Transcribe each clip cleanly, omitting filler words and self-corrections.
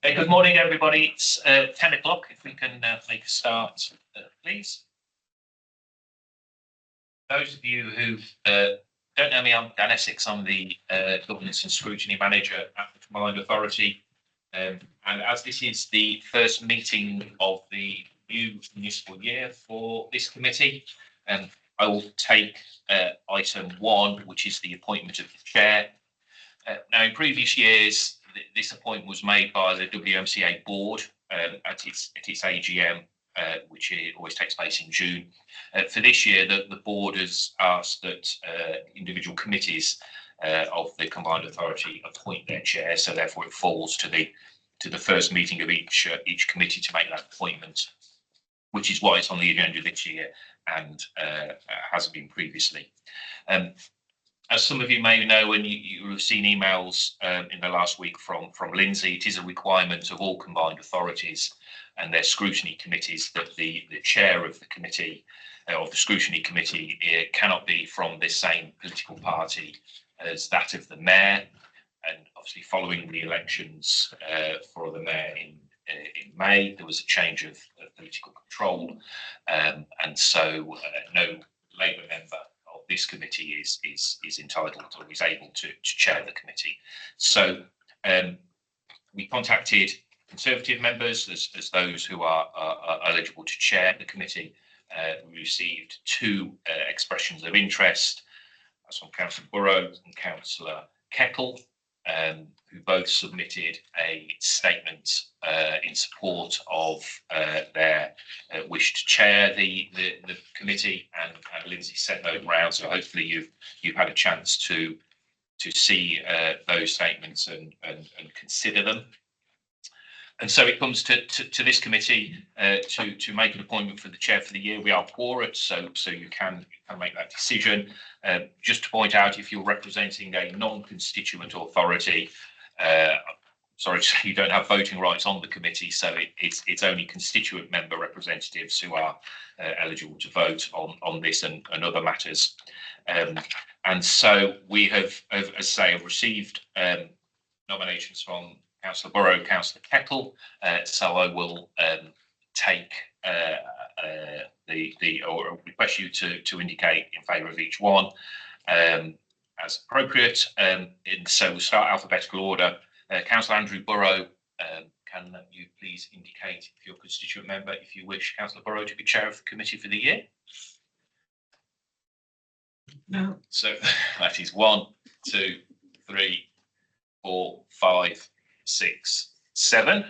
Good morning, everybody. It's 10 o'clock. If we can make a start, please. Those of you who don't know me, I'm Dan Essex. I'm the Governance and Scrutiny Manager at the Combined Authority. And as this is the first meeting of the new municipal year for this committee, I will take item 1, which is the appointment of the chair. Now, in previous years, this appointment was made by the WMCA board at its AGM, which always takes place in June. For this year, the board has asked that individual committees of the Combined Authority appoint their chair, so therefore it falls to the first meeting of each committee to make that appointment, which is why it's on the agenda this year and hasn't been previously. As some of you may know, and you have seen emails in the last week from Lindsay, it is a requirement of all combined authorities and their scrutiny committees that the chair of the committee, of the scrutiny committee, cannot be from the same political party as that of the mayor. And obviously, following the elections for the mayor in May, there was a change of political control, and so no Labour member of this committee is entitled or is able to chair the committee. So we contacted Conservative members as those who are eligible to chair the committee. We received 2 expressions of interest. That's from Councillor Burrow and Councillor Kettle, who both submitted a statement in support of their wish to chair the committee, and Lindsay sent those round. So hopefully you've had a chance to see those statements and consider them. And so it comes to this committee to make an appointment for the chair for the year. We are quorate, so you can make that decision. Just to point out, if you're representing a non-constituent authority, sorry to say you don't have voting rights on the committee, so it's only constituent member representatives who are eligible to vote on this and other matters. And so we have, as I say, received nominations from Councillor Burrow, Councillor Kettle, so I will take or request you to indicate in favour of each one as appropriate. And so we'll start alphabetical order. Councillor Andrew Burrow, can you please indicate if you're a constituent member, if you wish Councillor Burrow to be chair of the committee for the year? No. So that is 1, 2, 3, 4, 5, 6, 7,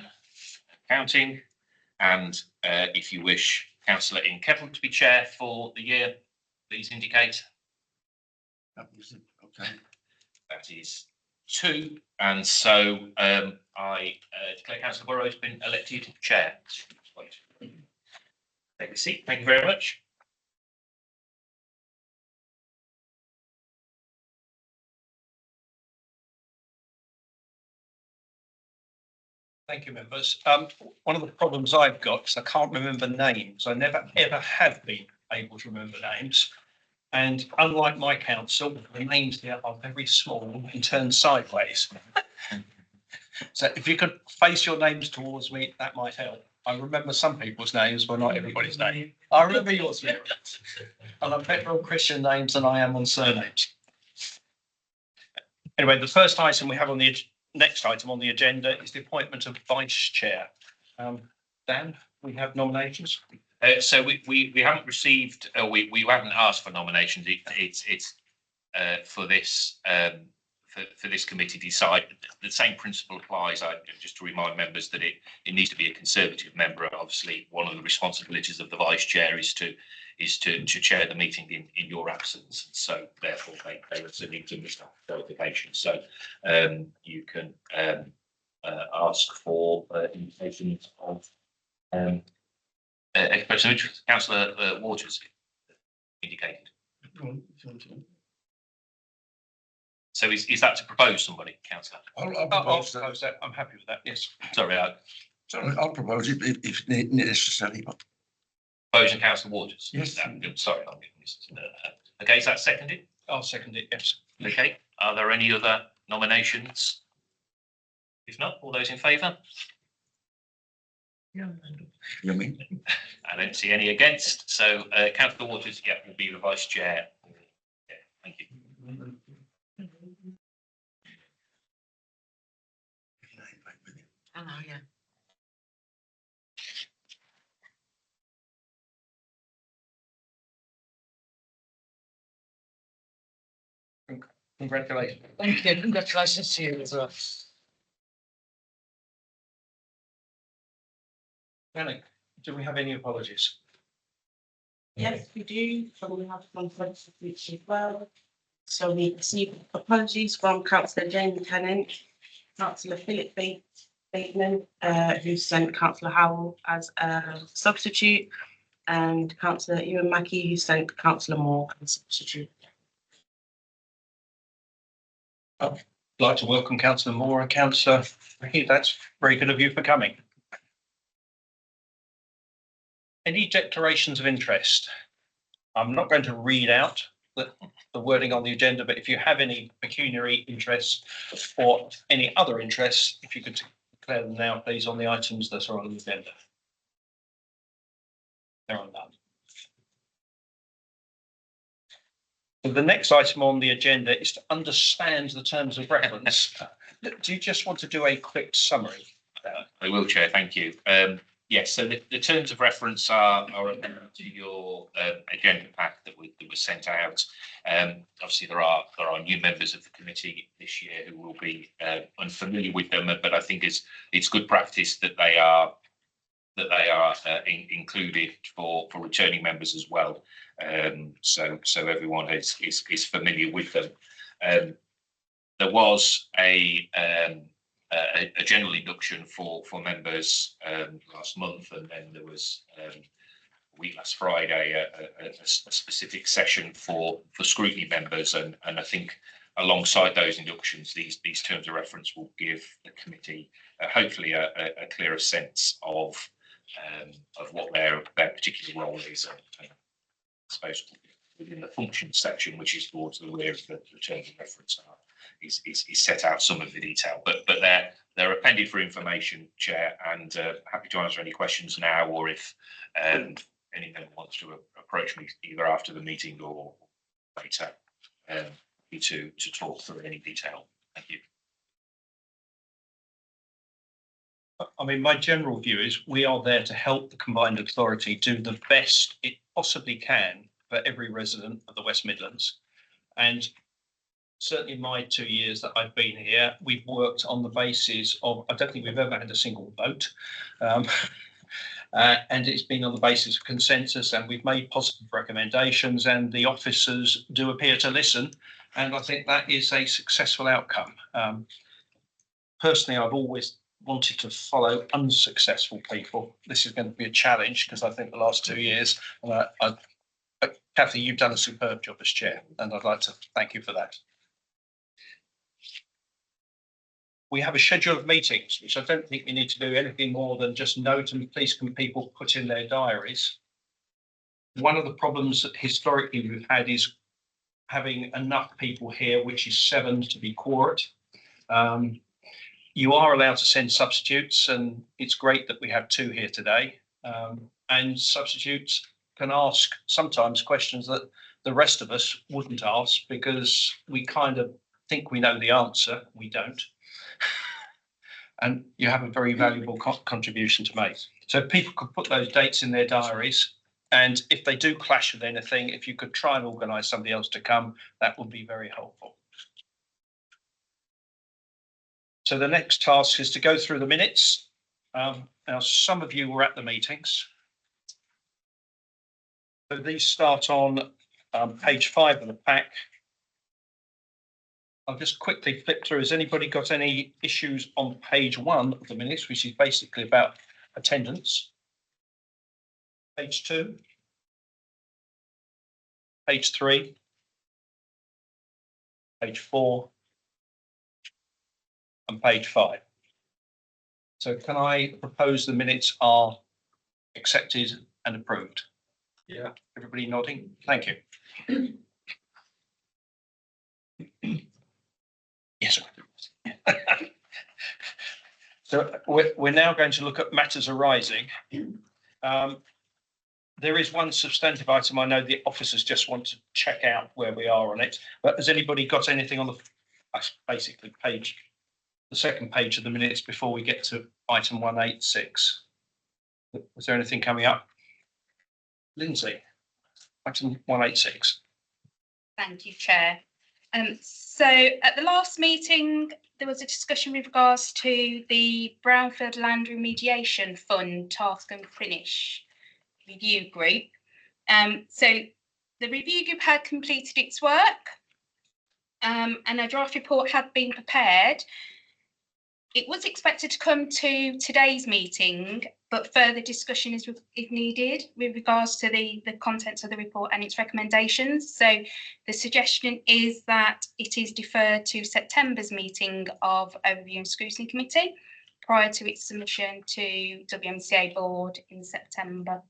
counting. And if you wish Councillor Ian Kettle to be chair for the year, please indicate. Okay. That is 2. And so I declare Councillor Burrow has been elected chair. Take a seat. Thank you very much. Thank you, members. One of the problems I've got is I can't remember names. I never ever have been able to remember names. And unlike my council, the names here are very small and turn sideways. So if you could face your names towards me, that might help. I remember some people's names, but not everybody's name. I remember yours, Mary. And I'm better on Christian names than I am on surnames. Anyway, the first item we have on the next item on the agenda is the appointment of vice chair. Dan, we have nominations. So we haven't received, we haven't asked for nominations. It's for this committee to decide. The same principle applies. Just to remind members that it needs to be a Conservative member. Obviously, one of the responsibilities of the vice chair is to chair the meeting in your absence. So therefore, they also need to miss that qualification. So you can ask for invitations of expression of interest. Councillor Waters indicated. So is that to propose somebody, Councillor? I'll propose that. I'm happy with that. Yes. Sorry, I'll propose it if necessary. Proposing Councillor Waters. Yes. Sorry, I'm getting this. Okay, is that seconded? I'll second it. Yes. Okay. Are there any other nominations? If not, all those in favour? You know what I mean? I don't see any against, so Councillor Waters, yeah, will be the vice chair. Yeah, thank you. Oh, yeah. Congratulations. Thank you. Congratulations to you as well. Janet, do we have any apologies? Yes, we do. So we have one for as well. So we received apologies from Councillor Jamie Tennant, Councillor Philip Bateman, who sent Councillor Howell as a substitute, and Councillor Ewan Mackey, who sent Councillor Moore as a substitute. I'd like to welcome Councillor Moore and Councillor Ricky. That's very good of you for coming. Any declarations of interest? I'm not going to read out the wording on the agenda, but if you have any pecuniary interests or any other interests, if you could declare them now, please, on the items that are on the agenda. There are none. So the next item on the agenda is to understand the terms of reference. Do you just want to do a quick summary? I will, Chair, thank you. Yes, so the terms of reference are appended to your agenda pack that was sent out. Obviously, there are new members of the committee this year who will be unfamiliar with them, but I think it's good practice that they are included for returning members as well. So everyone is familiar with them. There was a general induction for members last month, and then there was last Friday a specific session for scrutiny members, and I think alongside those inductions, these terms of reference will give the committee hopefully a clearer sense of what their particular role is, and I suppose within the functions section, which is towards the rear of the terms of reference, is set out some of the detail, but they're appended for information, Chair, and happy to answer any questions now, or if anyone wants to approach me either after the meeting or later, to talk through any detail. Thank you. I mean, my general view is we are there to help the combined authority do the best it possibly can for every resident of the West Midlands. And certainly in my 2 years that I've been here, we've worked on the basis of, I don't think we've ever had a single vote. And it's been on the basis of consensus, and we've made positive recommendations, and the officers do appear to listen. And I think that is a successful outcome. Personally, I've always wanted to follow unsuccessful people. This is going to be a challenge because I think the last 2 years, Kathy, you've done a superb job as chair, and I'd like to thank you for that. We have a schedule of meetings, which I don't think we need to do anything more than just note, and please can people put in their diaries. One of the problems that historically we've had is having enough people here, which is 7 to be quorate. You are allowed to send substitutes, and it's great that we have 2 here today. And substitutes can ask sometimes questions that the rest of us wouldn't ask because we kind of think we know the answer. We don't. And you have a very valuable contribution to make. So if people could put those dates in their diaries, and if they do clash with anything, if you could try and organise somebody else to come, that would be very helpful. So the next task is to go through the minutes. Now, some of you were at the meetings. So these start on page 5 of the pack. I'll just quickly flip through. Has anybody got any issues on page 1 of the minutes, which is basically about attendance? Page 2. Page 3. Page 4. And page 5. So can I propose the minutes are accepted and approved? Yeah. Everybody nodding? Thank you. Yes, sir. So we're now going to look at matters arising. There is one substantive item I know the officers just want to check out where we are on it, but has anybody got anything on basically the second page of the minutes before we get to item 186? Was there anything coming up? Lindsay, item 186. Thank you, Chair. So at the last meeting, there was a discussion with regards to the Brownfield Land Remediation Fund Task and Finish Review Group. So the review group had completed its work and a draft report had been prepared. It was expected to come to today's meeting, but further discussion is needed with regards to the contents of the report and its recommendations. So the suggestion is that it is deferred to September's meeting of a Review and Scrutiny Committee prior to its submission to WMCA Board in September.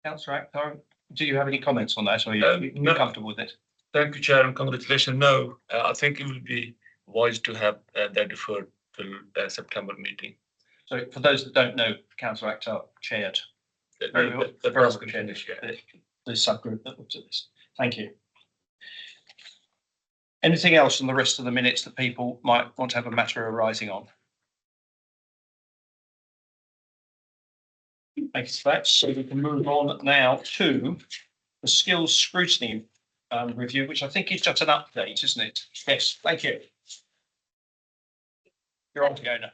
Councillor Akhtar, do you have any comments on that, or are you No. comfortable with it? Thank you, Chair, and congratulations. No, I think it will be wise to have that deferred till September meeting. So for those that don't know, Councillor Akhtar chaired Very well. The Very task well, and Chair. finish, yeah. the subgroup that looked at this. Thank you. Anything else on the rest of the minutes that people might want to have a matter arising on? Thank you for that. So we can move on now to the skills scrutiny review, which I think is just an update, isn't it? Yes, thank you. You're on, Fiona.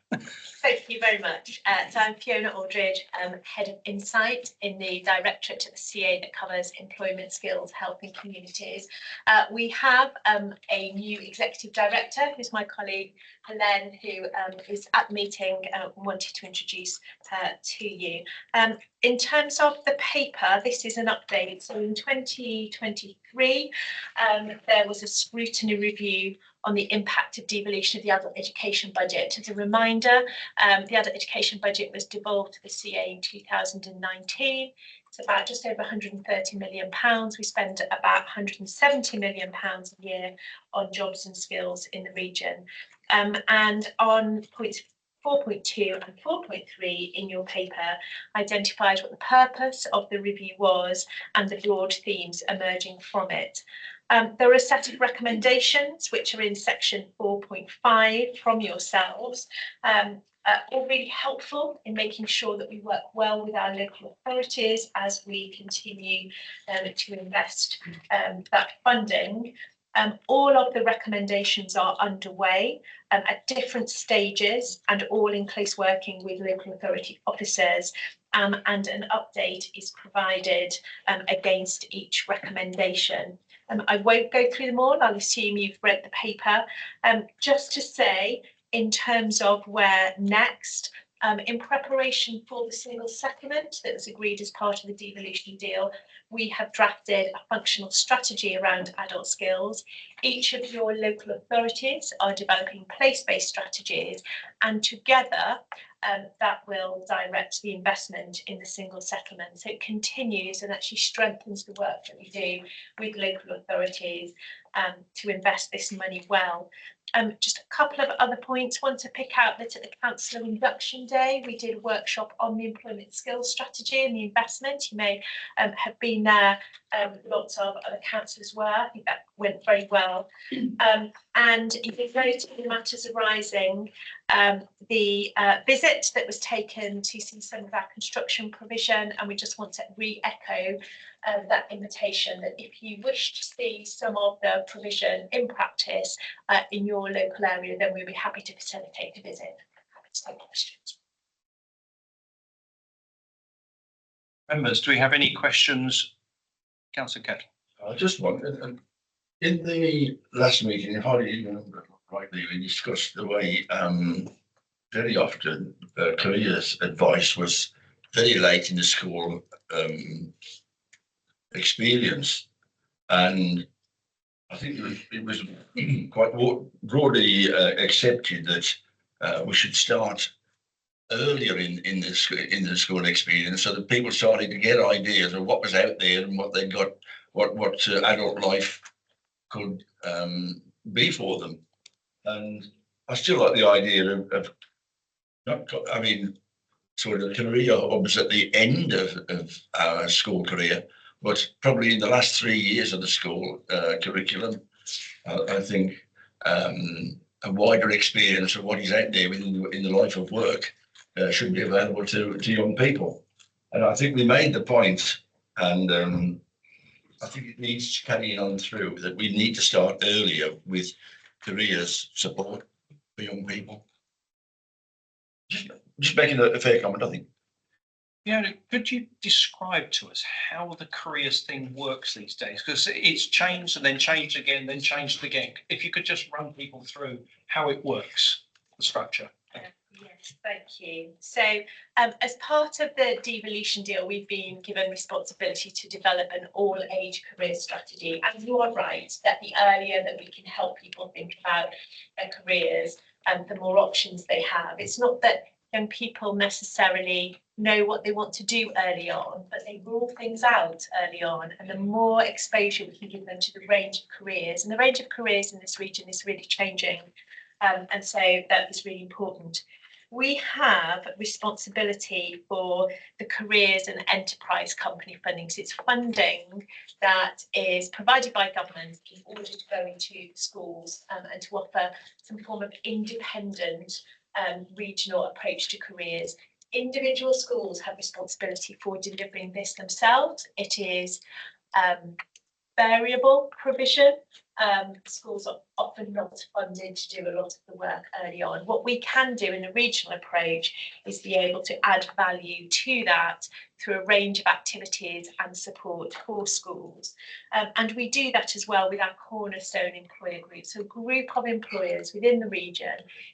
Thank you very much. So I'm Fiona Aldridge, Head of Insight in the Directorate at the CA that covers employment, skills, health and communities. We have a new Executive Director, who's my colleague, Helen, who is at the meeting and wanted to introduce her to you. In terms of the paper, this is an update. So in 2023, there was a scrutiny review on the impact of devolution of the adult education budget. As a reminder, the adult education budget was devolved to the CA in 2019. It's about just over £130 million. We spend about £170 million a year on jobs and skills in the region. And on points 4.2 and 4.3 in your paper identifies what the purpose of the review was and the broad themes emerging from it. There are a set of recommendations which are in section 4.5 from yourselves, all really helpful in making sure that we work well with our local authorities as we continue to invest that funding. All of the recommendations are underway at different stages and all in close working with local authority officers, and an update is provided against each recommendation. I won't go through them all. I'll assume you've read the paper. Just to say, in terms of where next, in preparation for the single settlement that was agreed as part of the devolution deal, we have drafted a functional strategy around adult skills. Each of your local authorities are developing place-based strategies, and together that will direct the investment in the single settlement. So it continues and actually strengthens the work that we do with local authorities to invest this money well. Just a couple of other points. Want to pick out that at the Councillor Induction Day, we did a workshop on the employment skills strategy and the investment. You may have been there. Lots of other councillors were. I think that went very well. And if you go to the matters arising, the visit that was taken to see some of our construction provision, and we just want to re-echo that invitation that if you wish to see some of the provision in practice in your local area, then we'll be happy to facilitate a visit. Happy to take questions. Members, do we have any questions? Councillor Kettle. I just wondered, in the last meeting, if I remember rightly, we discussed the way very often careers advice was very late in the school experience, and I think it was quite broadly accepted that we should start earlier in the school experience, so that people started to get ideas of what was out there and what they got, what adult life could be for them. And I still like the idea of not, I mean, sort of career hubs at the end of our school career, but probably in the last 3 years of the school curriculum. I think a wider experience of what is out there in the life of work should be available to young people. And I think we made the point, and I think it needs to carry on through, that we need to start earlier with careers support for young people. Just making a fair comment, I think. Yeah, could you describe to us how the careers thing works these days? Because it's changed and then changed again, then changed again. If you could just run people through how it works, the structure. Yes, thank you. So as part of the devolution deal, we've been given responsibility to develop an all-age career strategy. And you are right that the earlier that we can help people think about their careers and the more options they have. It's not that young people necessarily know what they want to do early on, but they rule things out early on. And the more exposure we can give them to the range of careers, and the range of careers in this region is really changing. And so that is really important. We have responsibility for the careers and enterprise company funding. So it's funding that is provided by government in order to go into schools and to offer some form of independent regional approach to careers. Individual schools have responsibility for delivering this themselves. It is variable provision. Schools are often not funded to do a lot of the work early on. What we can do in a regional approach is be able to add value to that through a range of activities and support for schools. And we do that as well with our cornerstone employer group. So a group of employers within the region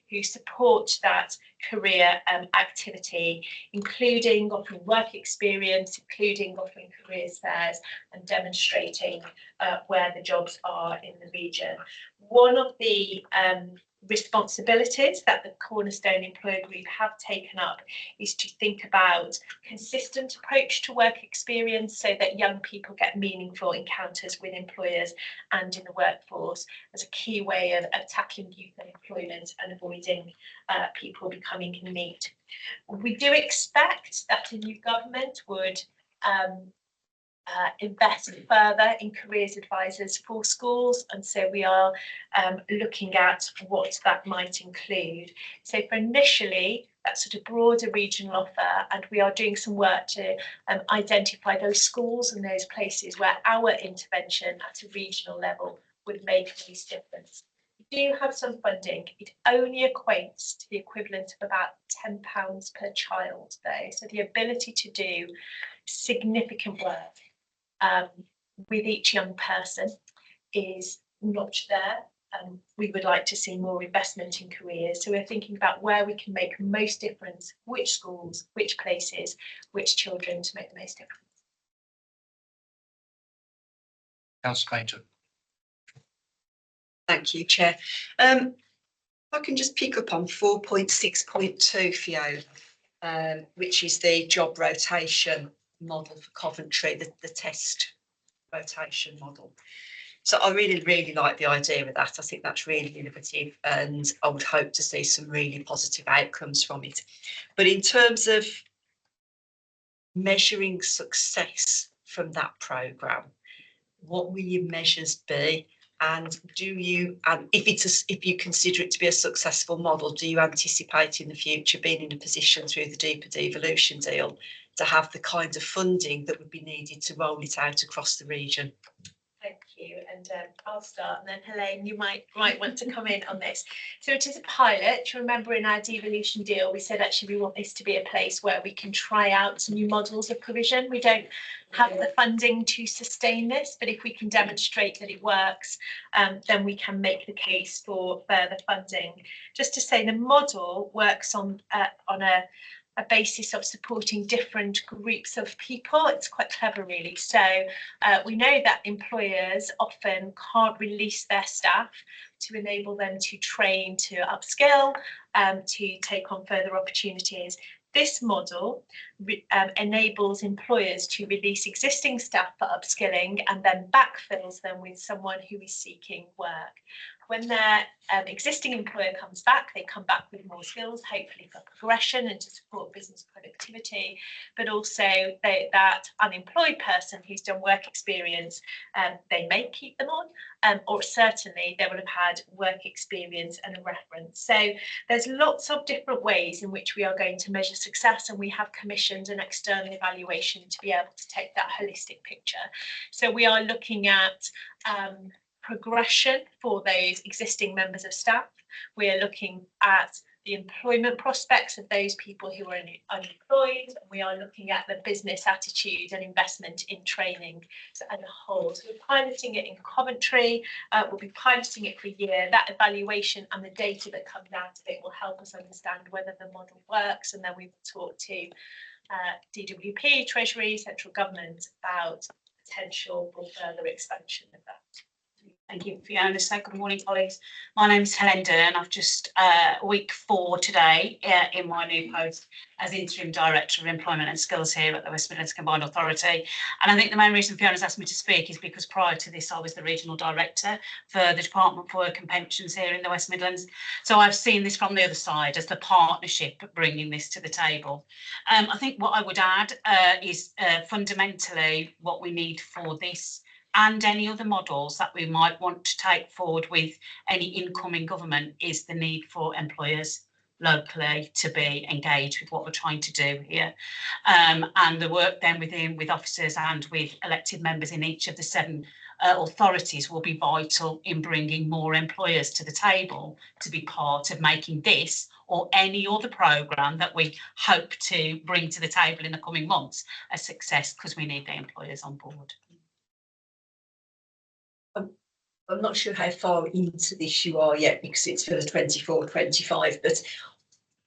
who support that career activity, including offering work experience, including offering careers fairs and demonstrating where the jobs are in the region. One of the responsibilities that the Cornerstone Employer Group have taken up is to think about consistent approach to work experience so that young people get meaningful encounters with employers and in the workforce as a key way of tackling youth unemployment and avoiding people becoming in need. We do expect that a new government would invest further in careers advisors for schools, and so we are looking at what that might include. So for initially that sort of broader regional offer, and we are doing some work to identify those schools and those places where our intervention at a regional level would make a least difference. We do have some funding. It only equates to the equivalent of about £10 per child though, so the ability to do significant work with each young person is not there. We would like to see more investment in careers. So we're thinking about where we can make most difference, which schools, which places, which children to make the most difference. Councillor Painter. Thank you, Chair. If I can just pick up on 4.6.2, Fiona, which is the job rotation model for Coventry, the test rotation model. So I really like the idea of that. I think that's really innovative and I would hope to see some really positive outcomes from it. But in terms of measuring success from that programme, what will your measures be? And do you, if you consider it to be a successful model, do you anticipate in the future being in a position through the deeper devolution deal to have the kind of funding that would be needed to roll it out across the region? Thank you, and I'll start, and then Helene, you might want to come in on this. So it is a pilot. You remember in our devolution deal, we said actually we want this to be a place where we can try out some new models of provision. We don't have the funding to sustain this, but if we can demonstrate that it works, then we can make the case for further funding. Just to say, the model works on a basis of supporting different groups of people. It's quite clever, really. So we know that employers often can't release their staff to enable them to train, to upskill, to take on further opportunities. This model enables employers to release existing staff for upskilling and then backfills them with someone who is seeking work. When their existing employer comes back, they come back with more skills, hopefully for progression and to support business productivity, but also that unemployed person who's done work experience, they may keep them on, or certainly they will have had work experience and a reference. So there's lots of different ways in which we are going to measure success, and we have commissioned an external evaluation to be able to take that holistic picture. So we are looking at progression for those existing members of staff. We are looking at the employment prospects of those people who are unemployed. We are looking at the business attitude and investment in training as a whole. So we're piloting it in Coventry. We'll be piloting it for a year. That evaluation and the data that comes out of it will help us understand whether the model works, and then we will talk to DWP, Treasury, central government about potential for further expansion of that. Thank you, Fiona. So good morning, colleagues. My name is Helen Dern. I've just week 4 today in my new post as Interim Director of Employment and Skills here at the West Midlands Combined Authority. And I think the main reason Fiona's asked me to speak is because prior to this, I was the Regional Director for the Department for Work and Pensions here in the West Midlands. So I've seen this from the other side as the partnership bringing this to the table. I think what I would add is fundamentally what we need for this and any other models that we might want to take forward with any incoming government is the need for employers locally to be engaged with what we're trying to do here. And the work then with officers and with elected members in each of the 7 authorities will be vital in bringing more employers to the table to be part of making this or any other programme that we hope to bring to the table in the coming months a success, because we need the employers on board. I'm not sure how far into this you are yet because it's for the 24-25, but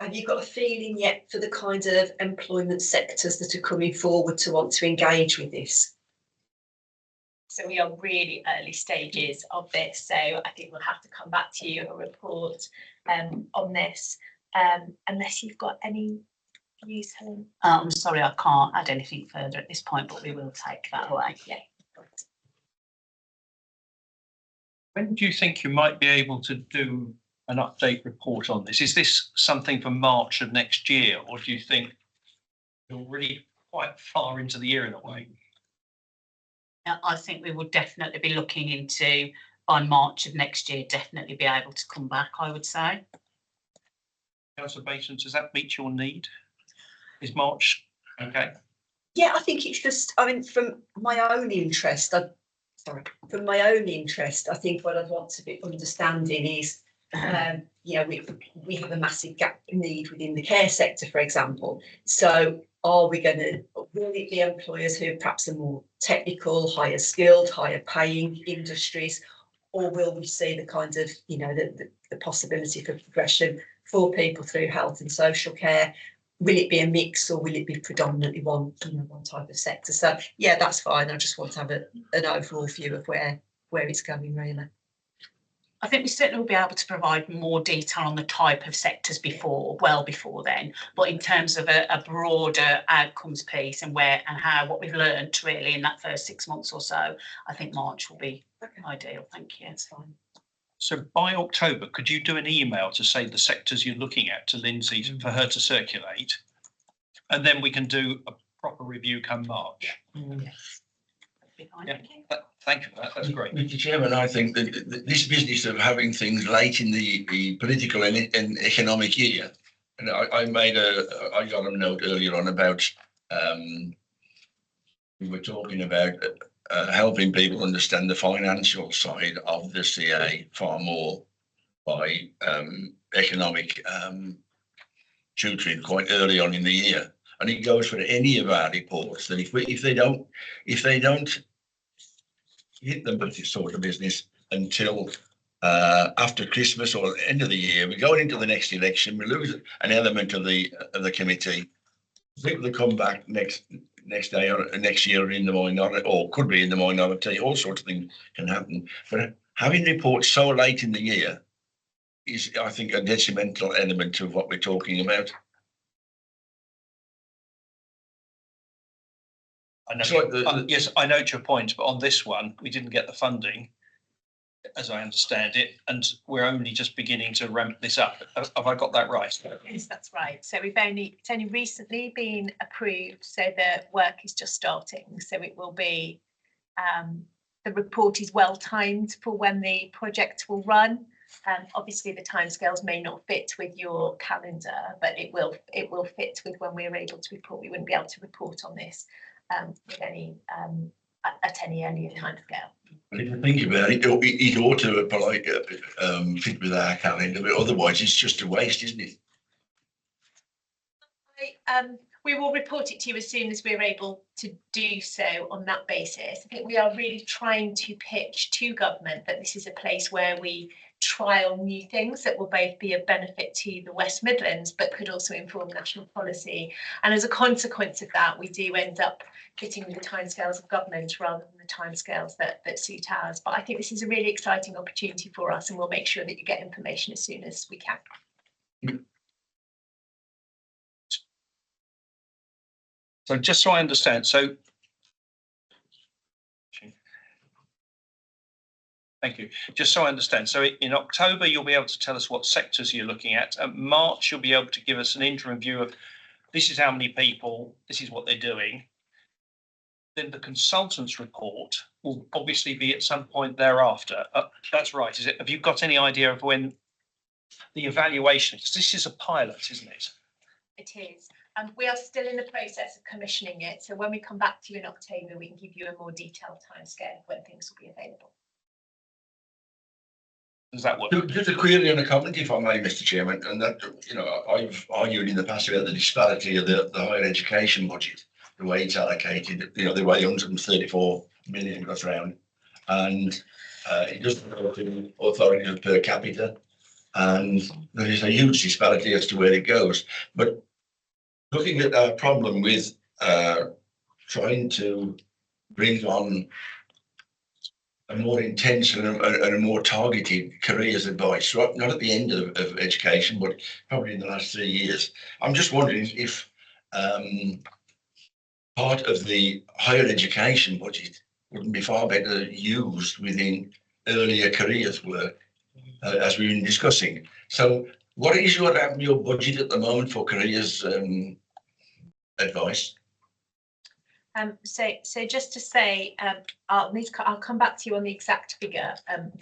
have you got a feeling yet for the kind of employment sectors that are coming forward to want to engage with this? So we are really early stages of this. So I think we'll have to come back to you, a report on this, unless you've got any views, Helen. I'm sorry, I can't add anything further at this point, but we will take that away. Yeah. When do you think you might be able to do an update report on this? Is this something for March of next year, or do you think you're really quite far into the year in a way? I think we would definitely be looking into, by March of next year, definitely be able to come back, I would say. Councillor Baton, does that meet your need? Is March okay? Yeah, I think it's just, I mean, from my own interest, from my own interest, I think what I'd want to be understanding is, you know, we have a massive gap need within the care sector, for example. So will it be employers who perhaps are more technical, higher skilled, higher paying industries, or will we see the kind of, you know, the possibility for progression for people through health and social care? Will it be a mix, or will it be predominantly one type of sector? So yeah, that's fine. I just want to have an overall view of where it's going, really. I think we certainly will be able to provide more detail on the type of sectors well before then. But in terms of a broader outcomes piece and what we've learned really in that first 6 months or so, I think March will be ideal. Thank you. That's fine. So by October, could you do an email to say the sectors you're looking at to Lindsay for her to circulate? And then we can do a proper review come March. Yes. Yeah. Thank you for that. That's great. Mr. Chairman, I think that this business of having things late in the political and economic year, and I got a note earlier on about we were talking about helping people understand the financial side of the CA far more by economic tutoring quite early on in the year. And it goes for any of our reports that if they don't hit them with this sort of business until after Christmas or end of the year, we're going into the next election, we lose an element of the committee. People that come back next day or next year are in the minority, or could be in the minority. All sorts of things can happen. But having reports so late in the year is, I think, a detrimental element of what we're talking about. I know, It's like yes, I note your point, but on this one, we didn't get the funding, as I understand it, and we're only just beginning to ramp this up. Have I got that right? Yes, that's right. So it's only recently been approved, so the work is just starting. So it will be, the report is well timed for when the project will run. Obviously the timescales may not fit with your calendar, but it will fit with when we're able to report. We wouldn't be able to report on this with any at any earlier timescale. If you think about it, it ought to fit with our calendar, but otherwise it's just a waste, isn't it? We will report it to you as soon as we're able to do so on that basis. I think we are really trying to pitch to government that this is a place where we trial new things that will both be of benefit to the West Midlands, but could also inform national policy. And as a consequence of that, we do end up fitting with the timescales of government rather than the timescales that suit ours. But I think this is a really exciting opportunity for us, and we'll make sure that you get information as soon as we can. So just so I understand, thank you. Just so I understand, so in October, you'll be able to tell us what sectors you're looking at. March, you'll be able to give us an interim view of this is how many people, this is what they're doing. Then the consultant's report will obviously be at some point thereafter. That's right, is it? Have you got any idea of when the evaluation, because this is a pilot, isn't it? It is. We are still in the process of commissioning it. So when we come back to you in October, we can give you a more detailed timescale of when things will be available. Does that work? Just a query and a comment, if I may, Mr. Chairman, and that, you know, I've argued in the past about the disparity of the higher education budget, the way it's allocated, you know, the way 134 million goes around, and it doesn't go to authorities per capita, and there is a huge disparity as to where it goes. But looking at our problem with trying to bring on a more intense and a more targeted careers advice, right? Not at the end of education, but probably in the last 3 years. I'm just wondering if part of the higher education budget wouldn't be far better used within earlier careers work, as we've been discussing. So what is your budget at the moment for careers advice? So just to say, I'll come back to you on the exact figure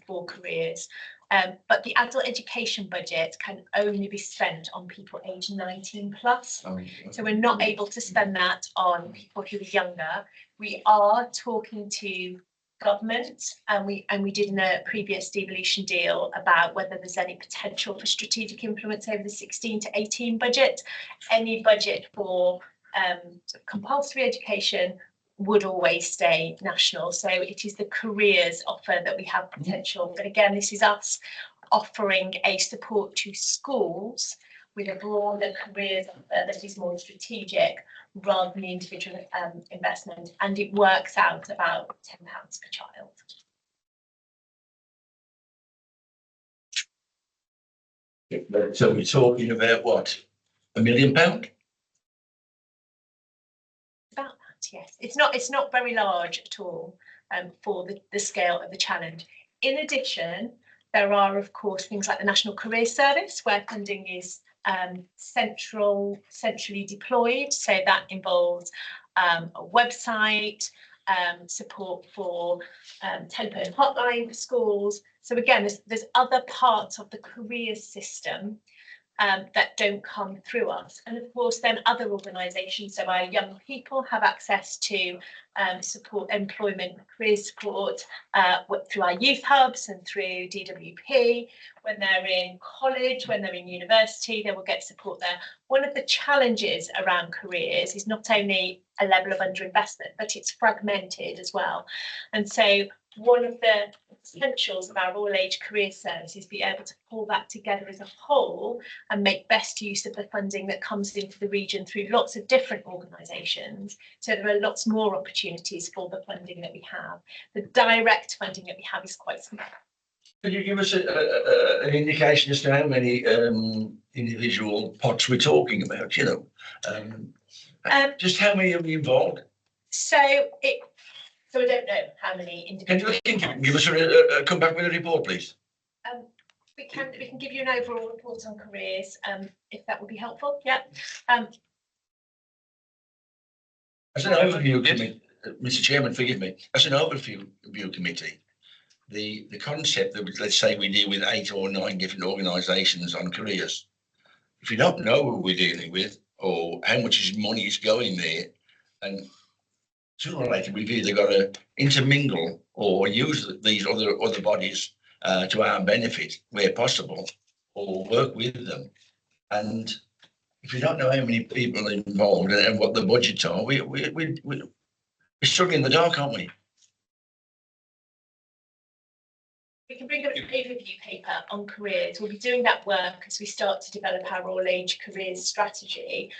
for careers, but the adult education budget can only be spent on people aged 19 plus. So we're not able to spend that on people who are younger. We are talking to government, and we did in a previous devolution deal about whether there's any potential for strategic influence over the 16 to 18 budget. Any budget for compulsory education would always stay national. So it is the careers offer that we have potential. But again, this is us offering a support to schools with a broader careers offer that is more strategic rather than the individual investment. And it works out about £10 per child. So we're talking about what, £1 million? Yes, it's not very large at all for the scale of the challenge. In addition, there are of course things like the National Career Service where funding is centrally deployed. So that involves a website, support for telephone hotline for schools. So again, there's other parts of the career system that don't come through us. And of course, then other organisations, so our young people have access to support, employment, career support through our youth hubs and through DWP. When they're in college, when they're in university, they will get support there. One of the challenges around careers is not only a level of underinvestment, but it's fragmented as well. And so one of the essentials of our all-age career service is be able to pull that together as a whole and make best use of the funding that comes into the region through lots of different organisations. So there are lots more opportunities for the funding that we have. The direct funding that we have is quite small. Could you give us an indication as to how many individual pots we're talking about, you know? Just how many are we involved? So I don't know how many Can individual. you give us a come back with a report, please? We can give you an overall report on careers, if that would be helpful. Yeah. As an overview committee, Mr. Chairman, forgive me, as an overview committee, the concept that, let's say we deal with 8 or 9 different organisations on careers. If you don't know who we're dealing with or how much money is going there, and sooner or later we've either got to intermingle or use these other bodies to our benefit where possible, or work with them. And if you don't know how many people are involved and what the budgets are, we're struggling in the dark, aren't we? We can bring up an overview paper on careers. We'll be doing that work as we start to develop our all-age careers strategy.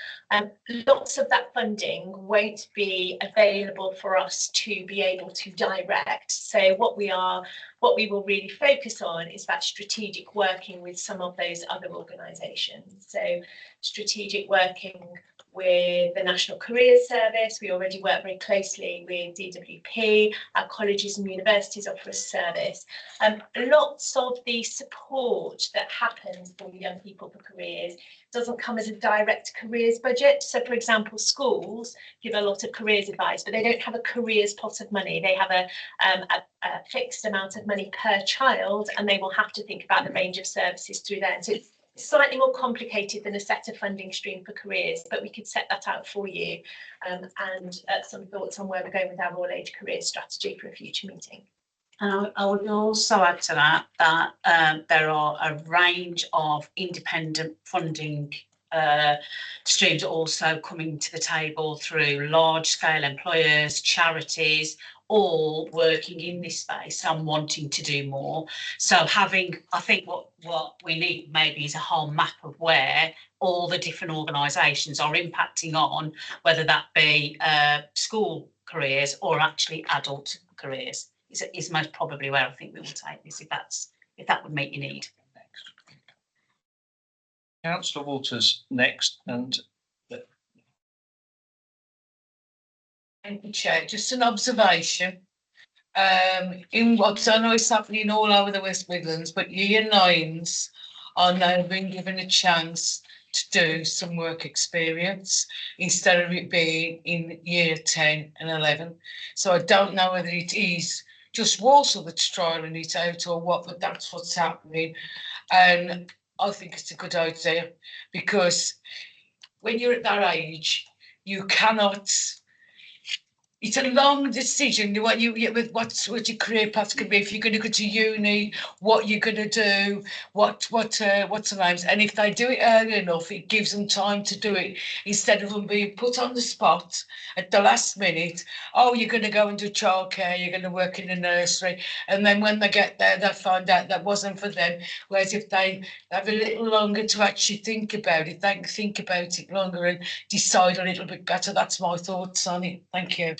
Lots of that funding won't be available for us to be able to direct. So what we will really focus on is that strategic working with some of those other organisations. So strategic working with the National Careers Service. We already work very closely with DWP. Our colleges and universities offer a service. Lots of the support that happens for young people for careers doesn't come as a direct careers budget. So, for example, schools give a lot of careers advice, but they don't have a careers pot of money. They have a fixed amount of money per child, and they will have to think about the range of services through there. So it's slightly more complicated than a set of funding stream for careers, but we could set that out for you, and some thoughts on where we're going with our all-age careers strategy for a future meeting. And I would also add to that there are a range of independent funding streams also coming to the table through large-scale employers, charities, all working in this space and wanting to do more. So I think what we need maybe is a whole map of where all the different organisations are impacting on, whether that be school careers or actually adult careers. Is most probably where I think we will take this, if that would meet your need. Councillor Waters next, and Thank you, Chair. Just an observation. In what I know is happening all over the West Midlands, but year 9s are now being given a chance to do some work experience instead of it being in year 10 and 11. So I don't know whether it is just Walsall that's trialling it out or what, but that's what's happening. And I think it's a good idea, because when you're at that age, you cannot. It's a long decision. What your career path could be. If you're going to go to uni, what you're going to do, what's the names. And if they do it early enough, it gives them time to do it instead of them being put on the spot at the last minute. Oh, you're going to go and do childcare. You're going to work in a nursery, and then when they get there, they find out that wasn't for them. Whereas if they have a little longer to actually think about it, they can think about it longer and decide a little bit better. That's my thoughts on it. Thank you.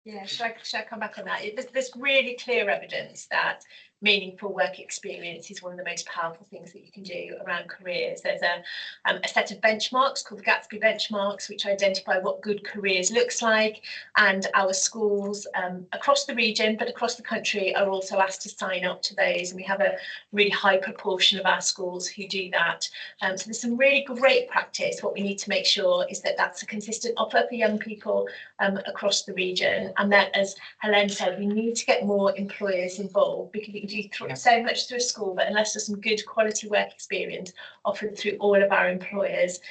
Yeah, should I come back on that? There's really clear evidence that meaningful work experience is one of the most powerful things that you can do around careers. There's a set of benchmarks called the Gatsby benchmarks, which identify what good careers looks like, and our schools across the region, but across the country, are also asked to sign up to those, and we have a really high proportion of our schools who do that. So there's some really great practice. What we need to make sure is that that's a consistent offer for young people across the region, and that, as Helen said, we need to get more employers involved, because we can do so much through a school, but unless there's some good quality work experience offered through all of our employers,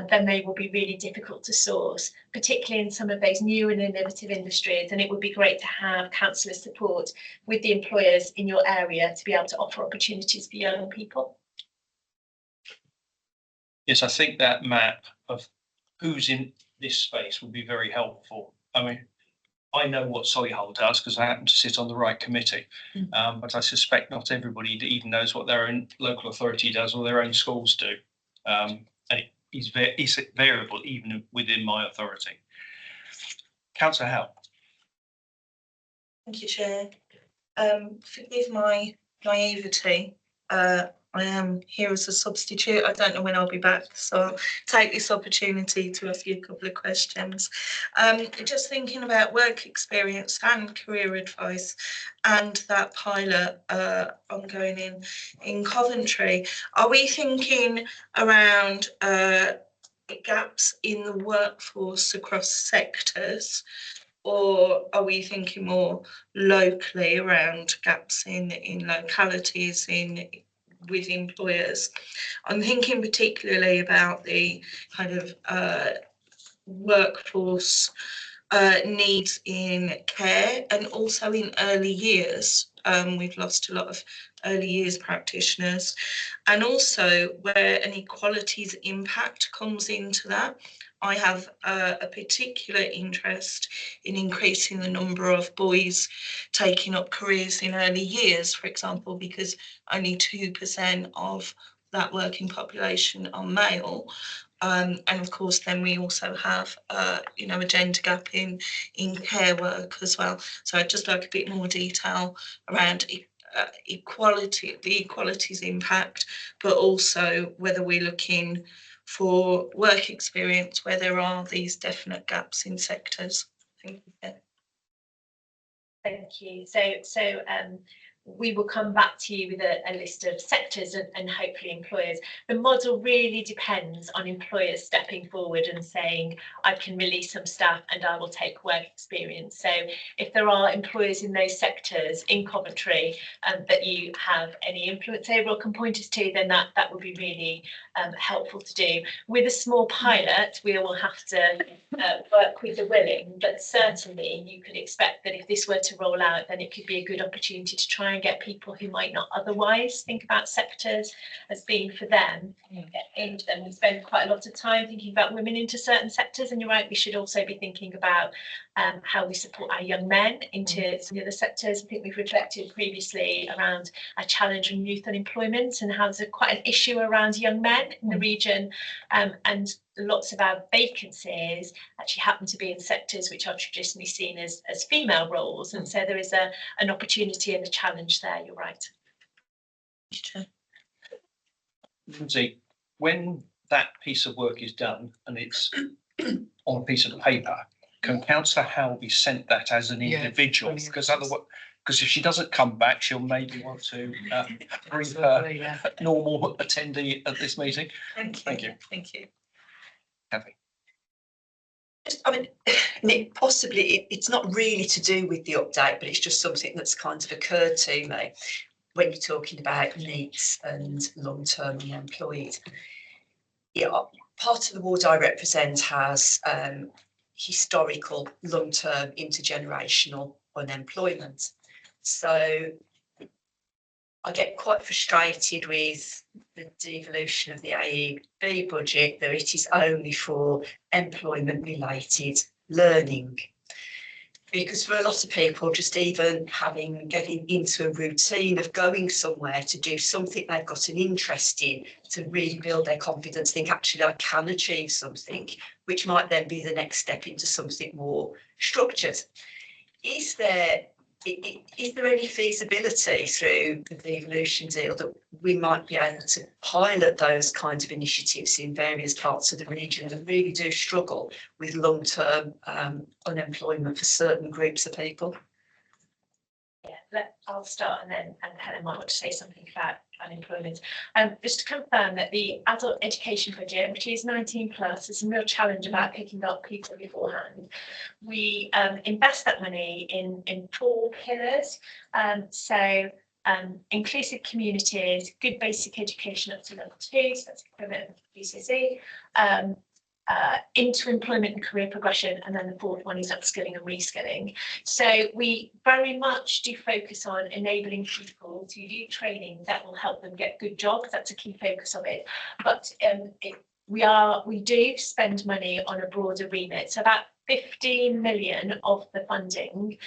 then they will be really difficult to source, particularly in some of those new and innovative industries. And it would be great to have councillor support with the employers in your area to be able to offer opportunities for young people. yes, I think that map of who's in this space would be very helpful. I mean, I know what Solihull does because I happen to sit on the right committee, but I suspect not everybody even knows what their own local authority does or their own schools do. And it is variable even within my authority. Councillor Howe. Thank you, Chair. Forgive my naivety. I am here as a substitute. I don't know when I'll be back, so I'll take this opportunity to ask you a couple of questions. Just thinking about work experience and career advice and that pilot ongoing in Coventry. Are we thinking around gaps in the workforce across sectors? Or are we thinking more locally around gaps in localities with employers? I'm thinking particularly about the kind of workforce needs in care and also in early years. We've lost a lot of early years practitioners, and also where inequalities impact comes into that. I have a particular interest in increasing the number of boys taking up careers in early years, for example, because only 2% of that working population are male. And of course, then we also have, a gender gap in care work as well. So I'd just like a bit more detail around equality, the equalities impact, but also whether we're looking for work experience where there are these definite gaps in sectors. Thank you. Thank you. So we will come back to you with a list of sectors and hopefully employers. The model really depends on employers stepping forward and saying, I can release some staff and I will take work experience. So if there are employers in those sectors in Coventry that you have any influence over or can point us to, then that would be really helpful to do. With a small pilot, we will have to work with the willing, but certainly you could expect that if this were to roll out, then it could be a good opportunity to try and get people who might not otherwise think about sectors as being for them, get into them. We spend quite a lot of time thinking about women into certain sectors, and you're right, we should also be thinking about how we support our young men into some of the sectors. I think we've reflected previously around a challenge in youth unemployment and how there's quite an issue around young men in the region, and lots of our vacancies actually happen to be in sectors which are traditionally seen as female roles, and so there is an opportunity and a challenge there. You're right. Lindsay, when that piece of work is done and it's on a piece of paper, can Councillor Howell be sent that as an individual? Because otherwise, because if she doesn't come back, she'll maybe want to bring her normal attendee at this meeting. Thank you. Thank you. Thank you. Kathy. Just, I mean, Nick, possibly it's not really to do with the update, but it's just something that's kind of occurred to me when you're talking about needs and long-term unemployed. Yeah, part of the ward I represent has historical long-term intergenerational unemployment. So I get quite frustrated with the devolution of the AEB budget, that it is only for employment-related learning. Because for a lot of people, just even getting into a routine of going somewhere to do something they've got an interest in, to really build their confidence, think actually I can achieve something, which might then be the next step into something more structured. Is there any feasibility through the devolution deal that we might be able to pilot those kinds of initiatives in various parts of the region that really do struggle with long-term unemployment for certain groups of people? Yeah, I'll start and then Helen might want to say something about unemployment. Just to confirm that the adult education budget, which is 19 plus, is a real challenge about picking up people beforehand. We invest that money in 4 pillars. Inclusive communities, good basic education up to level 2, so that's equivalent of GCSE, into employment and career progression, and then the 4th one is upskilling and reskilling. So we very much do focus on enabling people to do training that will help them get good jobs. That's a key focus of it. But we do spend money on a broader remit. So about 15 million of the funding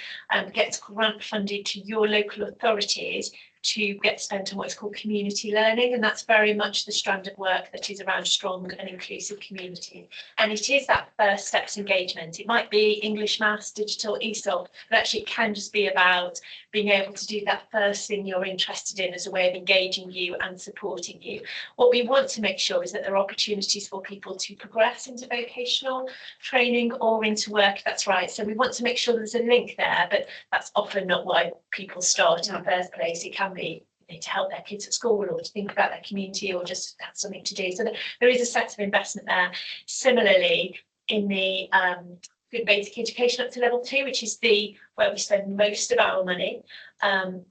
gets grant funded to your local authorities to get spent on what's called community learning, and that's very much the strand of work that is around strong and inclusive community. And it is that first steps engagement. It might be English, maths, digital, ESOL, but actually it can just be about being able to do that first thing you're interested in as a way of engaging you and supporting you. What we want to make sure is that there are opportunities for people to progress into vocational training or into work. That's right. So we want to make sure there's a link there, but that's often not why people start in the first place. It can be to help their kids at school or to think about their community or just have something to do. So there is a sense of investment there. Similarly, in the good basic education up to level 2, which is where we spend most of our money.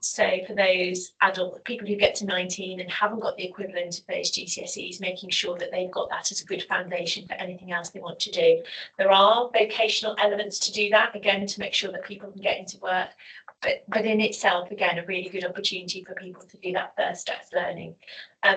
So for those adult people who get to 19 and haven't got the equivalent of those GCSEs, making sure that they've got that as a good foundation for anything else they want to do. There are vocational elements to do that, again, to make sure that people can get into work. But in itself, again, a really good opportunity for people to do that first steps learning.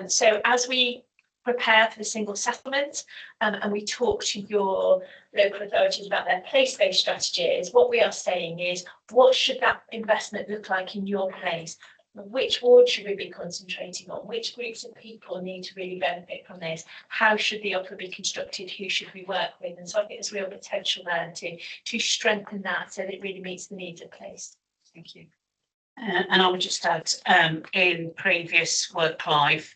So as we prepare for the single settlement and we talk to your local authorities about their place-based strategies, what we are saying is, what should that investment look like in your place? Which ward should we be concentrating on? Which groups of people need to really benefit from this? How should the offer be constructed? Who should we work with? And so I think there's real potential there to strengthen that so that it really meets the needs of place. Thank you. And I would just add, in previous work life,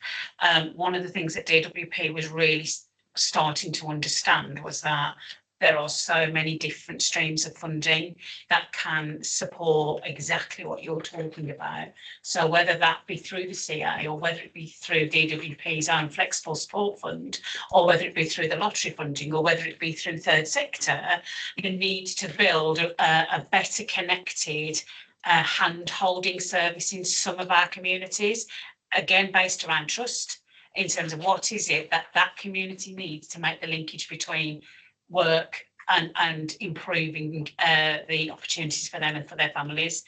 one of the things that DWP was really starting to understand was that there are so many different streams of funding that can support exactly what you're talking about. So whether that be through the CA or whether it be through DWP's own flexible support fund, or whether it be through the lottery funding, or whether it be through third sector, you need to build a better connected hand-holding service in some of our communities, again based around trust, in terms of what is it that community needs to make the linkage between work and improving the opportunities for them and for their families.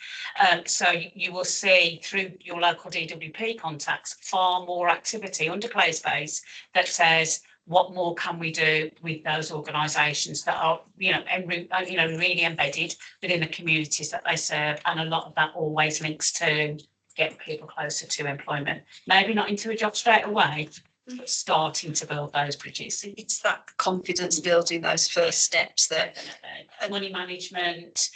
So you will see through your local DWP contacts far more activity under place-based that says, what more can we do with those organisations that are, really embedded within the communities that they serve? And a lot of that always links to get people closer to employment. Maybe not into a job straight away, but starting to build those bridges. It's that confidence building, those first steps there. Money management,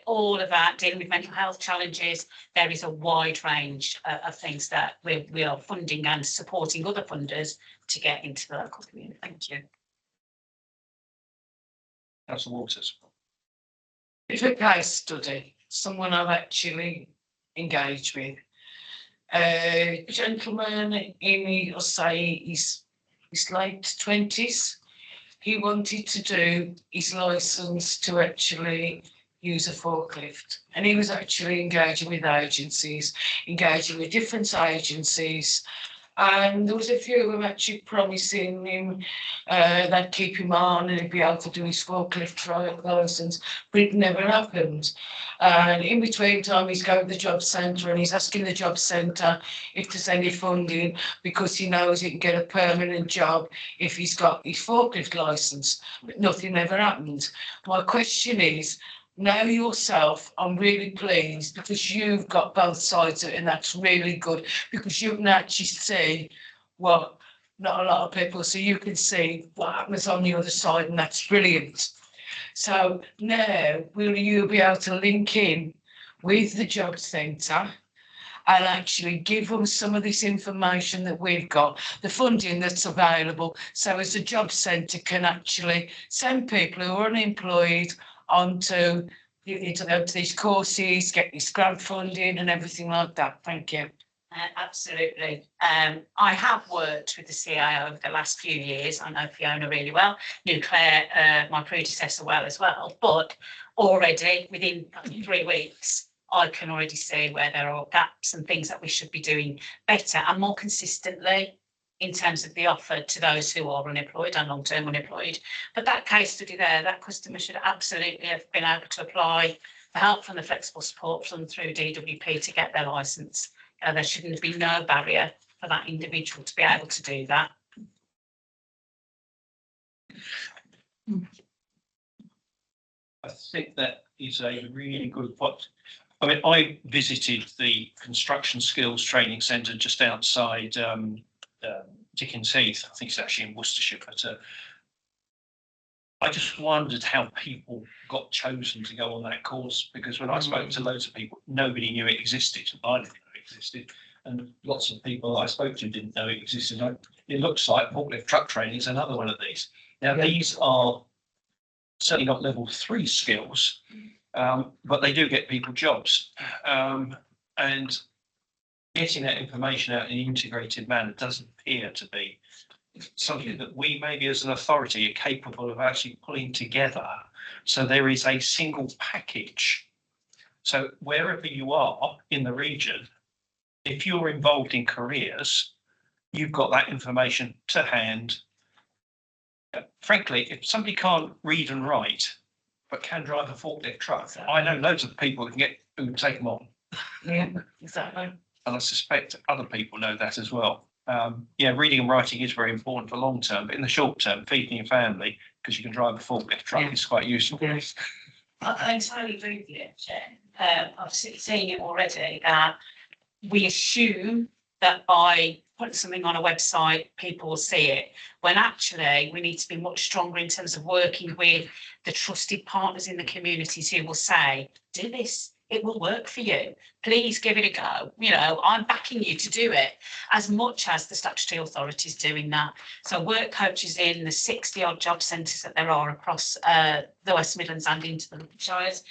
all of that, dealing with mental health challenges. There is a wide range of things that we are funding and supporting other funders to get into the local community. Thank you. Councillor Waters. If a case study, someone I've actually engaged with, a gentleman in, I'll say, his late 20s, he wanted to do his licence to actually use a forklift, and he was actually engaging with agencies, engaging with different agencies. And there was a few of them actually promising him they'd keep him on and he'd be able to do his forklift trial licence, but it never happened. And in between time, he's going to the job centre and he's asking the job centre if there's any funding, because he knows he can get a permanent job if he's got his forklift licence, but nothing ever happened. My question is, now yourself, I'm really pleased because you've got both sides of it, and that's really good because you can actually see what not a lot of people see. You can see what happens on the other side, and that's brilliant. So now, will you be able to link in with the job centre and actually give them some of this information that we've got, the funding that's available, so as the job centre can actually send people who are unemployed onto these courses, get this grant funding and everything like that. Thank you. Absolutely. I have worked with the CA over the last few years. I know Fiona really well, knew Claire, my predecessor, well as well, but already within 3 weeks, I can already see where there are gaps and things that we should be doing better and more consistently in terms of the offer to those who are unemployed and long-term unemployed. But that case study there, that customer should absolutely have been able to apply for help from the flexible support fund through DWP to get their licence. There shouldn't be no barrier for that individual to be able to do that. I think that is a really good point. I mean, I visited the construction skills training centre just outside Dickens Heath. I think it's actually in Worcestershire, but I just wondered how people got chosen to go on that course, because when I spoke to loads of people, nobody knew it existed. I didn't know it existed, and lots of people I spoke to didn't know it existed. It looks like forklift truck training is another one of these. Now, these are certainly not level 3 skills, but they do get people jobs. And getting that information out in an integrated manner doesn't appear to be something that we maybe as an authority are capable of actually pulling together. So there is a single package. So wherever you are in the region, if you're involved in careers, you've got that information to hand. Frankly, if somebody can't read and write, but can drive a forklift truck, I know loads of people who take them on. Yeah, exactly. And I suspect other people know that as well. Reading and writing is very important for long term, but in the short term, feeding your family, because you can drive a forklift truck, is quite useful. Yes. I entirely agree with you, Chair. I've seen it already that we assume that by putting something on a website, people will see it, when actually we need to be much stronger in terms of working with the trusted partners in the communities who will say, do this, it will work for you. Please give it a go. You know, I'm backing you to do it, as much as the statutory authorities doing that. So work coaches in the 60 odd job centres that there are across the West Midlands and into the Shires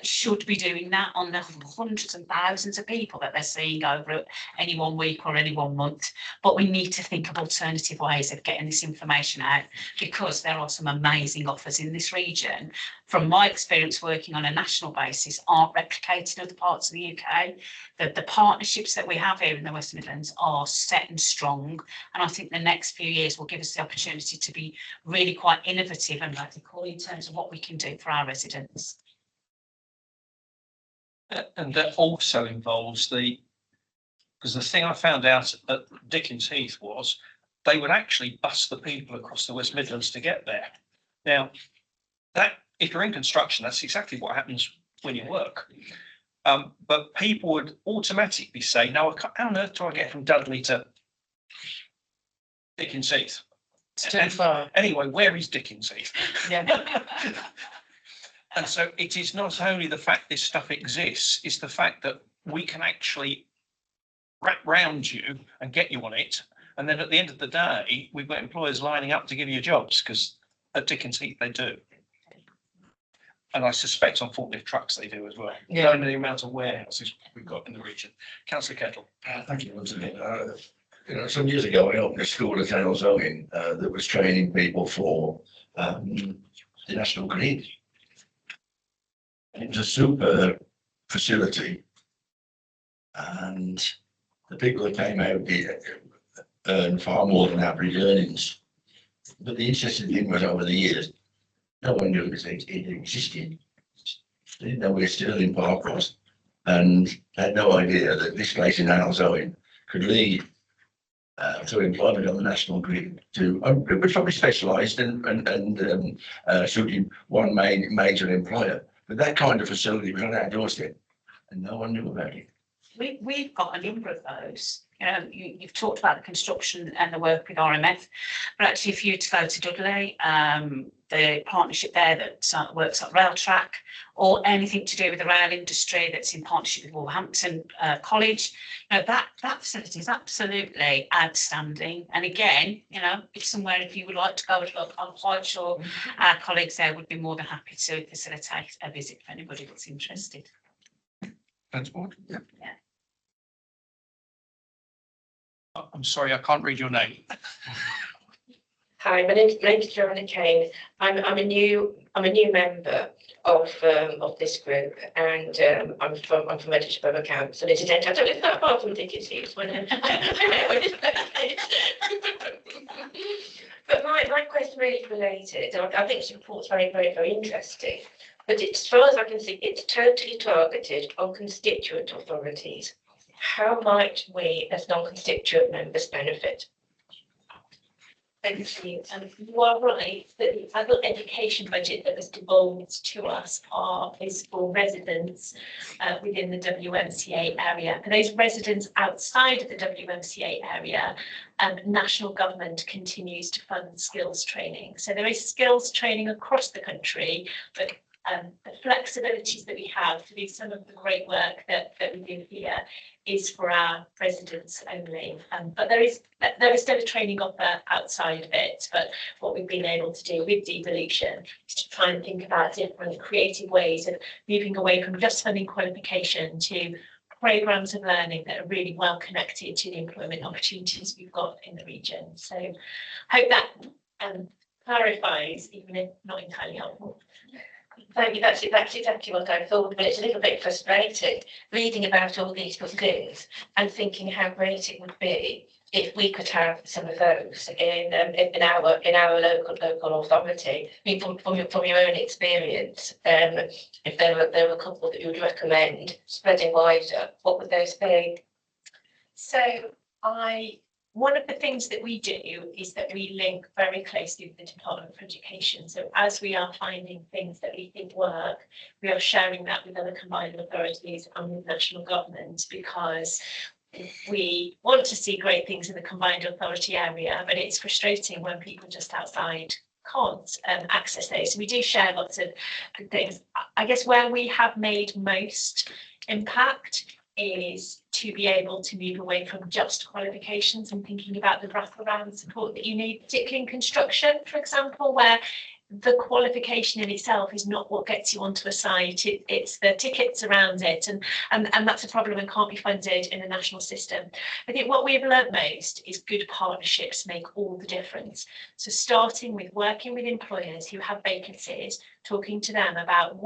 should be doing that on the hundreds and thousands of people that they're seeing over any one week or any one month. But we need to think of alternative ways of getting this information out, because there are some amazing offers in this region. From my experience working on a national basis, aren't replicated in other parts of the UK. The partnerships that we have here in the West Midlands are set and strong, and I think the next few years will give us the opportunity to be really quite innovative and radical in terms of what we can do for our residents. And that also involves because the thing I found out at Dickens Heath was they would actually bus the people across the West Midlands to get there. Now, that if you're in construction, that's exactly what happens when you work. But people would automatically say, no, how on earth do I get from Dudley to Dickens Heath? It's too far. Anyway, where is Dickens Heath? Yeah. And so it is not only the fact this stuff exists, it's the fact that we can actually wrap round you and get you on it. And then at the end of the day, we've got employers lining up to give you jobs, because at Dickens Heath they do. And I suspect on forklift trucks they do as well. Yeah. Knowing the amount of warehouses we've got in the region. Councillor Kettle. Thank you once again. Some years ago, I opened a school at Hales-Owen that was training people for the National Grid. It was a super facility, and the people that came out earned far more than average earnings. But the interesting thing was, over the years, no one knew it existed. They didn't know where Stirling Park was, and had no idea that this place in Hales-Owen could lead to employment on the National Grid. It was probably specialised and suiting one major employer. But that kind of facility was on our doorstep, and no one knew about it. We've got a number of those. You know, you've talked about the construction and the work with RMF, but actually, if you were to go to Dudley, the partnership there that works at Rail Track, or anything to do with the rail industry that's in partnership with Wolverhampton College, you know, that facility is absolutely outstanding. And again, you know, if somewhere, if you would like to go and look, I'm quite sure our colleagues there would be more than happy to facilitate a visit for anybody that's interested. Transport. Yeah. Yeah. I'm sorry, I can't read your name. Hi, my name's Joanna Kane. I'm a new member of this group, and I'm from Edinburgh Borough Council. Incidentally, I don't live that far from Dickens Heath. But my question really is related. I think this report's very, very, very interesting. But as far as I can see, it's totally targeted on constituent authorities. How might we, as non-constituent members, benefit? Thank you. You are right that the adult education budget that was devolved to us is for residents within the WMCA area. For those residents outside of the WMCA area, national government continues to fund skills training. So there is skills training across the country, but the flexibilities that we have to do some of the great work that we do here is for our residents only. But there is still a training offer outside of it. But what we've been able to do with devolution is to try and think about different creative ways of moving away from just funding qualification to programmes of learning that are really well connected to the employment opportunities we've got in the region. So I hope that clarifies, even if not entirely helpful. Thank you, that's exactly what I thought, but it's a little bit frustrating reading about all these good things and thinking how great it would be if we could have some of those in our local authority. I mean, from your own experience, if there were a couple that you would recommend spreading wider, what would those be? So one of the things that we do is that we link very closely with the Department for Education. So as we are finding things that we think work, we are sharing that with other combined authorities and with national government, because we want to see great things in the combined authority area, but it's frustrating when people just outside can't access those. So we do share lots of good things. I guess where we have made most impact is to be able to move away from just qualifications and thinking about the wraparound support that you need, particularly in construction, for example, where the qualification in itself is not what gets you onto a site, it's the tickets around it, and that's a problem and can't be funded in the national system. I think what we've learned most is good partnerships make all the difference. So starting with working with employers who have vacancies, talking to them about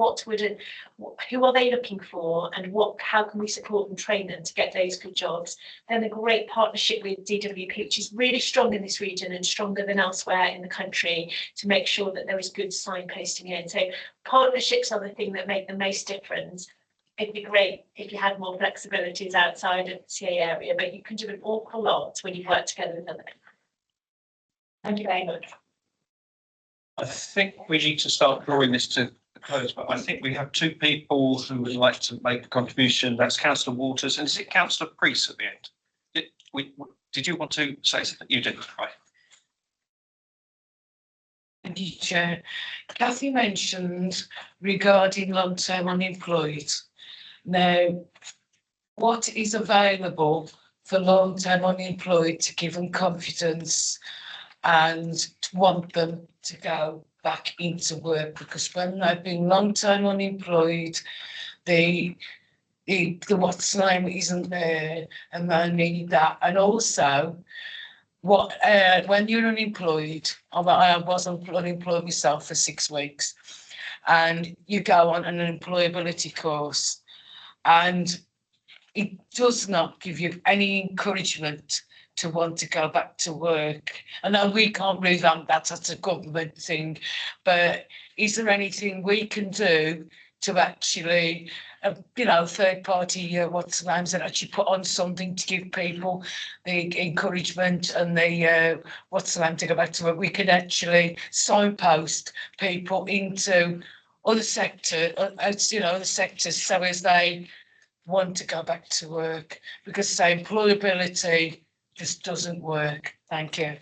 who are they looking for and how can we support and train them to get those good jobs. Then a great partnership with DWP, which is really strong in this region and stronger than elsewhere in the country, to make sure that there is good signposting in. So partnerships are the thing that make the most difference. It'd be great if you had more flexibilities outside of the CA area, but you can do an awful lot when you work together with other people. Thank you very much. I think we need to start drawing this to a close, but I think we have two people who would like to make a contribution. That's Councillor Waters, and is it Councillor Priest at the end? Did you want to say something? You did, right. Thank you, Chair. Kathy mentioned regarding long-term unemployed. Now, what is available for long-term unemployed to give them confidence and to want them to go back into work? Because when they've been long-term unemployed, the what's name isn't there, and they need that. And also, when you're unemployed, I was unemployed myself for 6 weeks, and you go on an employability course, and it does not give you any encouragement to want to go back to work. I know we can't revamp that, that's a government thing, but is there anything we can do to actually, third party, what's the names, that actually put on something to give people the encouragement and the, what's the name, to go back to work? We can actually signpost people into other sectors, other sectors, so as they want to go back to work, because say employability just doesn't work. Thank you.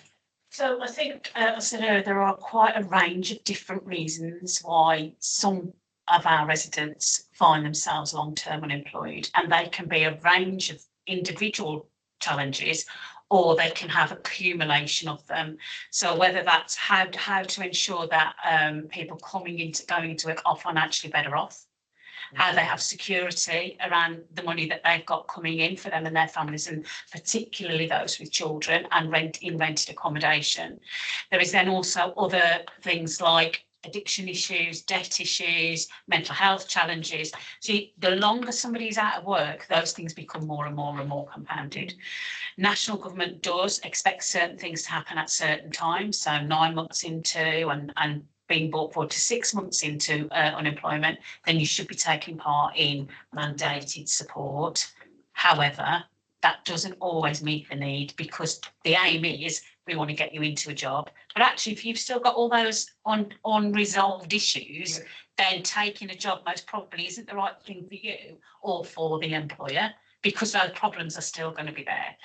So I think, I said earlier, there are quite a range of different reasons why some of our residents find themselves long-term unemployed, and they can be a range of individual challenges, or they can have accumulation of them. So whether that's how to ensure that people going into work are financially better off, how they have security around the money that they've got coming in for them and their families, and particularly those with children and rented accommodation. There is then also other things like addiction issues, debt issues, mental health challenges. So the longer somebody's out of work, those things become more and more and more compounded. National government does expect certain things to happen at certain times. So 9 months into and being brought forward to 6 months into unemployment, then you should be taking part in mandated support. However, that doesn't always meet the need, because the aim is we want to get you into a job. But actually, if you've still got all those unresolved issues, then taking a job most probably isn't the right thing for you or for the employer, because those problems are still going to be there.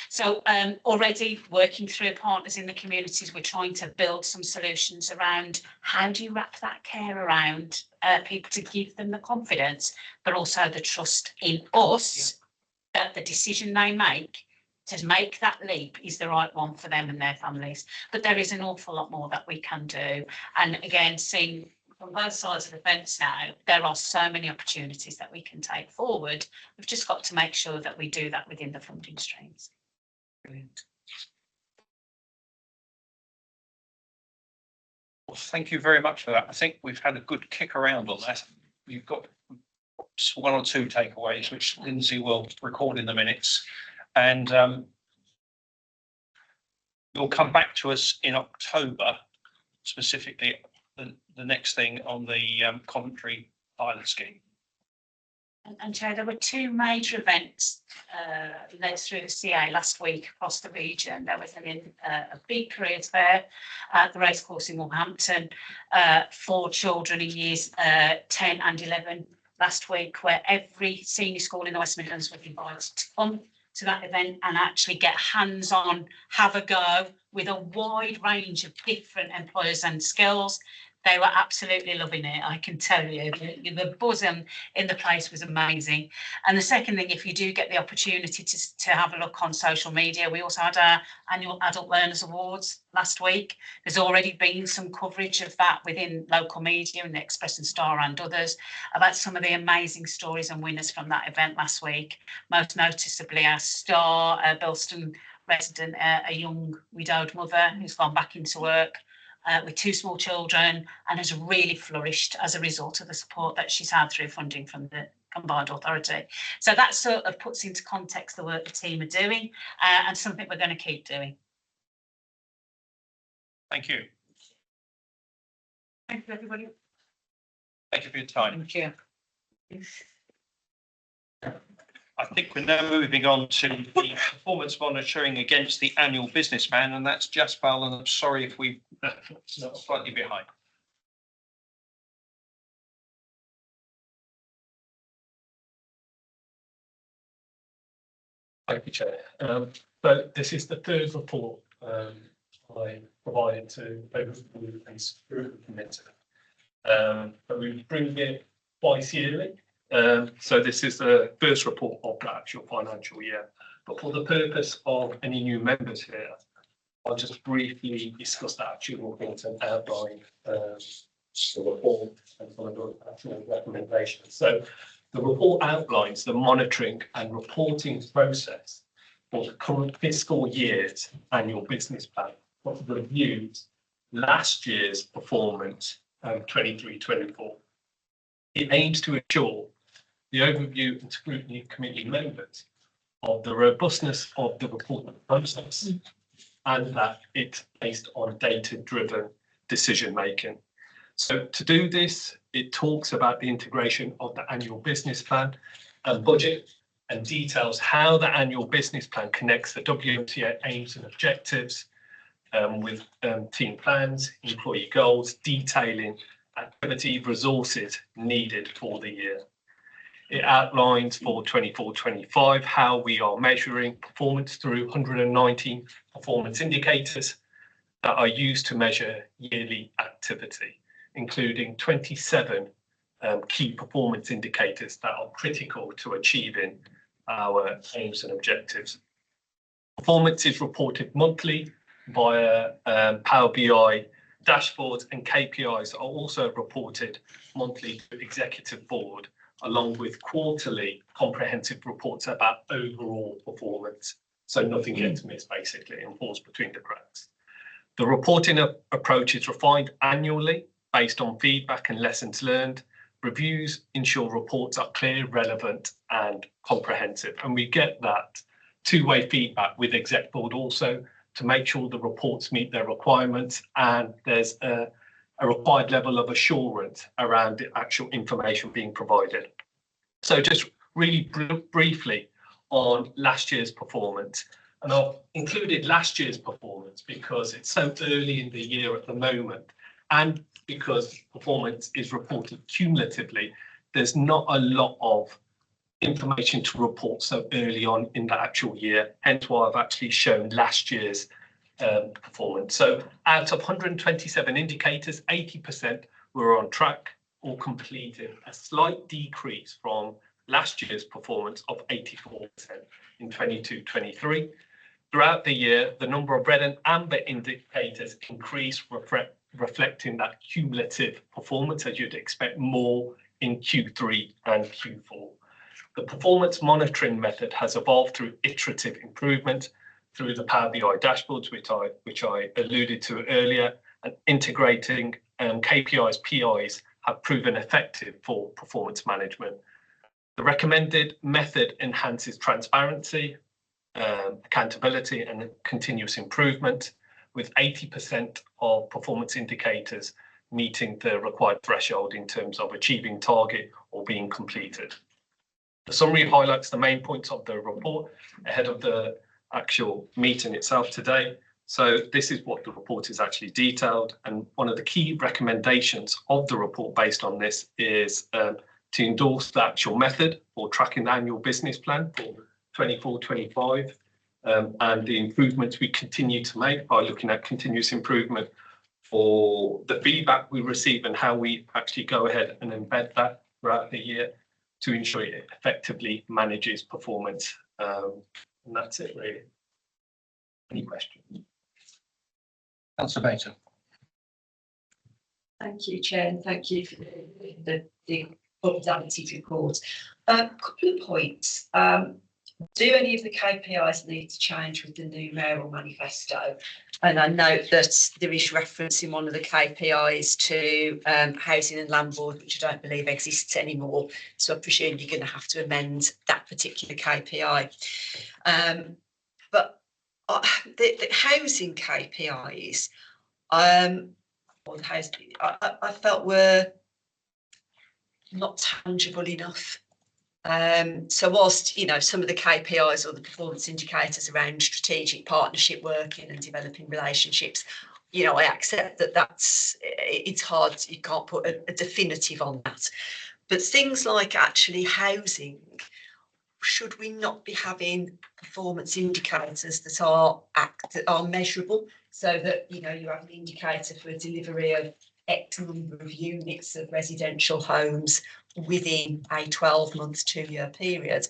So already working through partners in the communities, we're trying to build some solutions around how do you wrap that care around people to give them the confidence, but also the trust in us that the decision they make to make that leap is the right one for them and their families. But there is an awful lot more that we can do. And again, seeing from both sides of the fence now, there are so many opportunities that we can take forward. We've just got to make sure that we do that within the funding streams. Brilliant. Well, thank you very much for that. I think we've had a good kick around on that. We've got one or two takeaways, which Lindsay will record in the minutes. And you'll come back to us in October, specifically the next thing on the Coventry pilot scheme. And Chair, there were two major events led through the CA last week across the region. There was a big careers fair at the racecourse in Wolverhampton for children in years 10 and 11 last week, where every senior school in the West Midlands was invited to come to that event and actually get hands-on, have a go with a wide range of different employers and skills. They were absolutely loving it, I can tell you. The buzz in the place was amazing. And the second thing, if you do get the opportunity to have a look on social media, we also had our annual Adult Learners Awards last week. There's already been some coverage of that within local media and the Express and Star and others about some of the amazing stories and winners from that event last week. Most noticeably our star, Bilston resident, a young widowed mother who's gone back into work with two small children and has really flourished as a result of the support that she's had through funding from the Combined Authority. So that sort of puts into context the work the team are doing and something we're going to keep doing. Thank you. Thank you, everybody. Thank you for your time. Thank you. I think we're now moving on to the performance monitoring against the annual business plan, and that's Jaspal, and I'm sorry if we slightly behind. Thank you, Chair. So this is the third report I provided to both the and Scrutiny Committee. But we bring it twice yearly. So this is the first report of the actual financial year. But for the purpose of any new members here, I'll just briefly discuss the actual report and outline the report and some of the actual recommendations. So the report outlines the monitoring and reporting process for the current fiscal year's annual business plan, what reviews last year's performance, 23-24. It aims to ensure the overview and scrutiny committee members of the robustness of the reporting process and that it's based on data-driven decision making. So to do this, it talks about the integration of the annual business plan and budget and details how the annual business plan connects the WMCA aims and objectives with team plans, employee goals, detailing activity resources needed for the year. It outlines for 24-25 how we are measuring performance through 119 performance indicators that are used to measure yearly activity, including 27 key performance indicators that are critical to achieving our aims and objectives. Performance is reported monthly via Power BI dashboards, and KPIs are also reported monthly to Executive Board, along with quarterly comprehensive reports about overall performance. So nothing gets missed basically and falls between the cracks. The reporting approach is refined annually based on feedback and lessons learned. Reviews ensure reports are clear, relevant and comprehensive. And we get that two-way feedback with Exec Board also to make sure the reports meet their requirements and there's a required level of assurance around the actual information being provided. So just really briefly on last year's performance, And I've included last year's performance because it's so early in the year at the moment, and because performance is reported cumulatively, there's not a lot of information to report so early on in the actual year, hence why I've actually shown last year's performance. So out of 127 indicators, 80% were on track or completed, a slight decrease from last year's performance of 84% in 22-23. Throughout the year, the number of red and amber indicators increased, reflecting that cumulative performance, as you'd expect more in Q3 and Q4. The performance monitoring method has evolved through iterative improvement through the Power BI dashboards, which I alluded to earlier, and integrating KPIs, PIs have proven effective for performance management. The recommended method enhances transparency, accountability, and continuous improvement, with 80% of performance indicators meeting the required threshold in terms of achieving target or being completed. The summary highlights the main points of the report ahead of the actual meeting itself today. So this is what the report is actually detailed, and one of the key recommendations of the report based on this is to endorse the actual method for tracking the annual business plan for 24-25, and the improvements we continue to make by looking at continuous improvement for the feedback we receive and how we actually go ahead and embed that throughout the year to ensure it effectively manages performance. And that's it, really. Any questions? Councillor Baker. Thank you, Chair, and thank you for the updated report. A couple of points. Do any of the KPIs need to change with the new mayoral manifesto? And I note that there is reference in one of the KPIs to housing and land board, which I don't believe exists anymore. So I presume you're going to have to amend that particular KPI. But the housing KPIs, or the house, I felt were not tangible enough. So whilst, you know, some of the KPIs or the performance indicators around strategic partnership working and developing relationships, you know, I accept that it's hard, you can't put a definitive on that. But things like actually housing, should we not be having performance indicators that are measurable, so that, you know, you have an indicator for a delivery of X number of units of residential homes within a 12-month, 2-year period,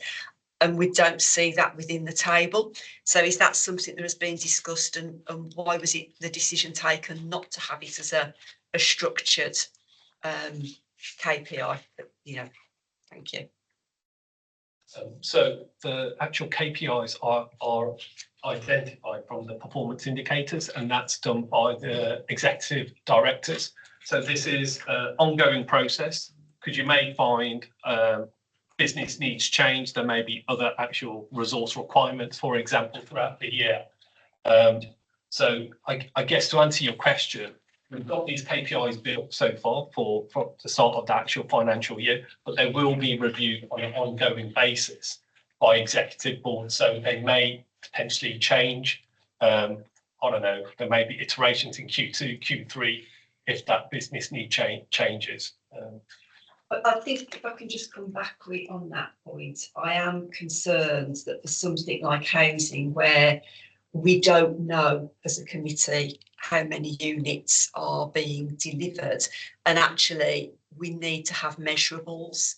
and we don't see that within the table. So is that something that has been discussed, and why was it the decision taken not to have it as a structured KPI? You know, thank you. So the actual KPIs are identified from the performance indicators, and that's done by the executive directors. So this is an ongoing process, because you may find business needs change. There may be other actual resource requirements, for example, throughout the year. So I guess to answer your question, we've got these KPIs built so far for the start of the actual financial year, but they will be reviewed on an ongoing basis by executive board. So they may potentially change. I don't know, there may be iterations in Q2, Q3, if that business need changes. But I think if I can just come back on that point, I am concerned that for something like housing, where we don't know as a committee how many units are being delivered, and actually we need to have measurables,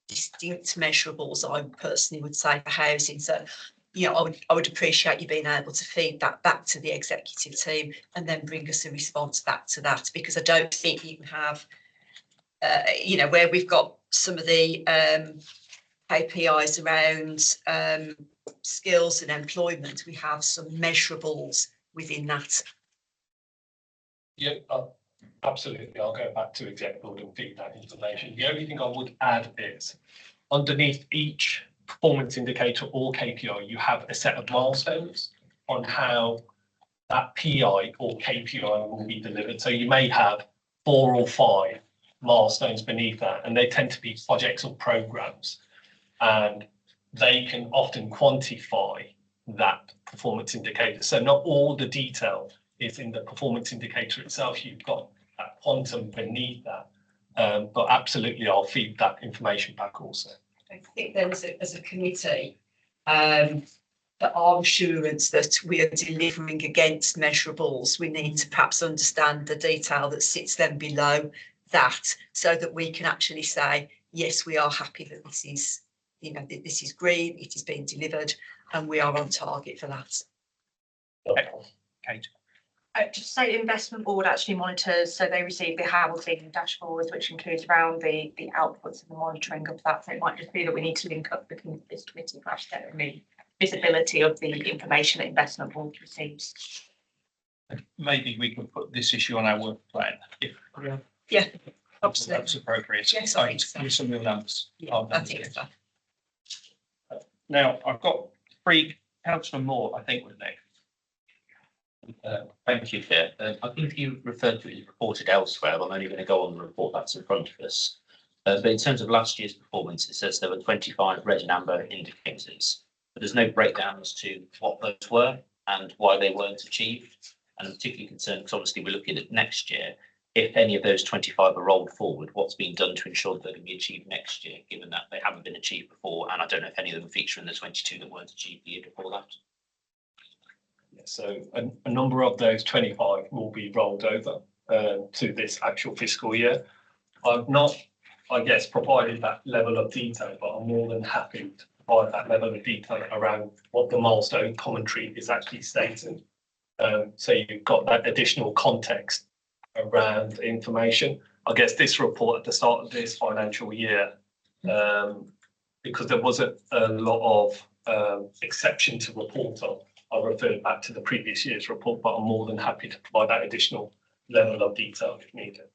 distinct measurables, I personally would say, for housing. So, you know, I would appreciate you being able to feed that back to the executive team and then bring us a response back to that, because I don't think you can have, you know, where we've got some of the KPIs around skills and employment, we have some measurables within that. Yeah, absolutely. I'll go back to exec board and feed that information. The only thing I would add is underneath each performance indicator or KPI, you have a set of milestones on how that PI or KPI will be delivered. So you may have 4 or 5 milestones beneath that, and they tend to be projects or programs, and they can often quantify that performance indicator. So not all the detail is in the performance indicator itself. You've got that quantum beneath that. But absolutely, I'll feed that information back also. I think then as a committee, for our assurance that we are delivering against measurables, we need to perhaps understand the detail that sits then below that, so that we can actually say, yes, we are happy that this is, this is green, it is being delivered, and we are on target for that. Kate. Just say the investment board actually monitors, so they receive the housing dashboards, which includes around the outputs and the monitoring of that. So it might just be that we need to link up this committee for actually getting the visibility of the information that investment board receives. Maybe we could put this issue on our work plan. Yeah, That's appropriate. Yes, I think so. With some real numbers. Yeah, I think so. Now, I've got three. Councillor Moore, I think, was next. Thank you, Chair. I think you referred to it reported elsewhere. I'm only going to go on the report that's in front of us. But in terms of last year's performance, it says there were 25 red and amber indicators, but there's no breakdown as to what those were and why they weren't achieved. And I'm particularly concerned because obviously we're looking at next year. If any of those 25 are rolled forward, what's being done to ensure that they can be achieved next year, given that they haven't been achieved before? And I don't know if any of them feature in the 22 that weren't achieved the year before that. So a number of those 25 will be rolled over to this actual fiscal year. I've not, I guess, provided that level of detail, but I'm more than happy to provide that level of detail around what the milestone commentary is actually stating. So you've got that additional context around information. I guess this report at the start of this financial year, because there wasn't a lot of exception to report on, I referred back to the previous year's report, but I'm more than happy to provide that additional level of detail if needed.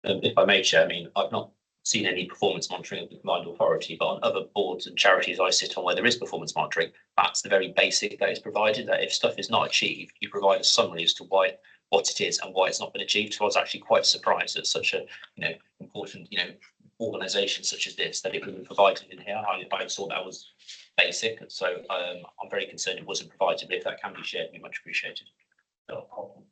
If I may, Chair, I mean, I've not seen any performance monitoring of the combined authority, but on other boards and charities I sit on where there is performance monitoring, that's the very basic that is provided, that if stuff is not achieved, you provide a summary as to what it is and why it's not been achieved. So I was actually quite surprised that such a important organisation such as this, that it wasn't provided in here. I thought that was basic, and so I'm very concerned it wasn't provided, but if that can be shared, it'd be much appreciated. No problem.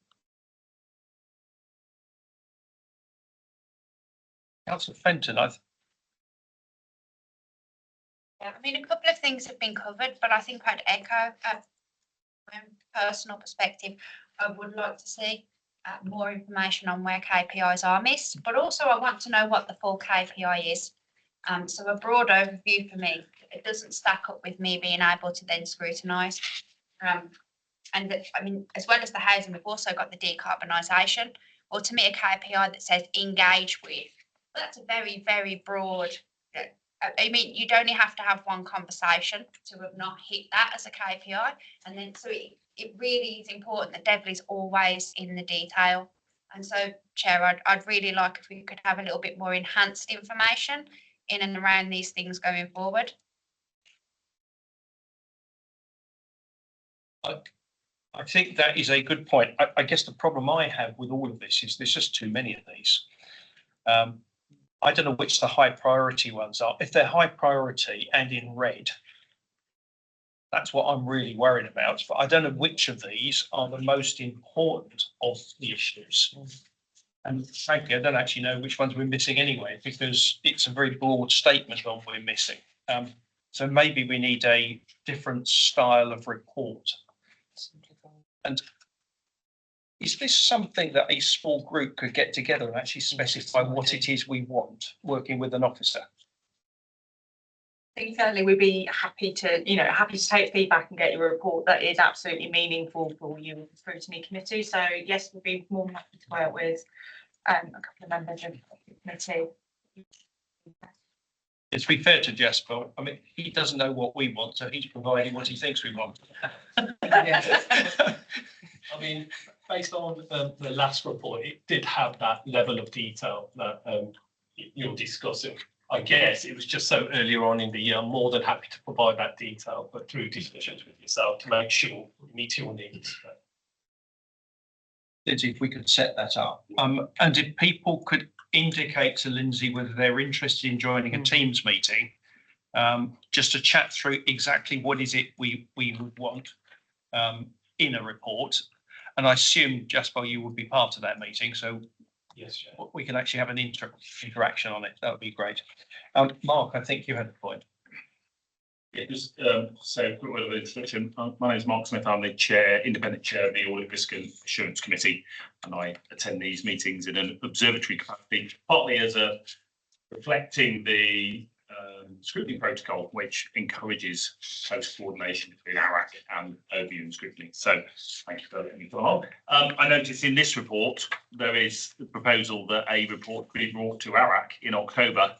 Councillor Fenton, Yeah, I mean, a couple of things have been covered, but I think I'd echo my own personal perspective. I would like to see more information on where KPIs are missed, but also I want to know what the full KPI is. So a broad overview for me, it doesn't stack up with me being able to then scrutinise. And I mean, as well as the housing, we've also got the decarbonisation, or to me a KPI that says engage with. That's a very, very broad. I mean, you'd only have to have one conversation to have not hit that as a KPI. And then, so it really is important that devil is always in the detail. And so, Chair, I'd really like if we could have a little bit more enhanced information in and around these things going forward. I think that is a good point. I guess the problem I have with all of this is there's just too many of these. I don't know which the high priority ones are. If they're high priority and in red, that's what I'm really worried about. But I don't know which of these are the most important of the issues. And frankly, I don't actually know which ones we're missing anyway, because it's a very broad statement on we're missing. So maybe we need a different style of report. And is this something that a small group could get together and actually specify what it is we want, working with an officer? I think certainly we'd be happy to, happy to take feedback and get you a report that is absolutely meaningful for you and the Scrutiny Committee. So yes, we'd be more than happy to work with a couple of members of the committee. To be fair to Jasper, I mean, he doesn't know what we want, so he's providing what he thinks we want. I mean, based on the last report, it did have that level of detail that you're discussing. I guess it was just so earlier on in the year. I'm more than happy to provide that detail, but through discussions with yourself to make sure we meet your needs. Lindsay, if we could set that up. And if people could indicate to Lindsay whether they're interested in joining a Teams meeting, just to chat through exactly what is it we would want in a report. And I assume, Jasper, you would be part of that meeting, so Yes, yeah. we can actually have an interaction on it. That would be great. Mark, I think you had a point. Yeah, just say a quick word of introduction. My name is Mark Smith. I'm the independent chair of the Audit Risk and Assurance Committee, and I attend these meetings in an observatory capacity, partly as a reflecting the scrutiny protocol, which encourages close coordination between ARAC and OBU and scrutiny. So thank you for letting me come along. I noticed in this report, there is the proposal that a report be brought to ARAC in October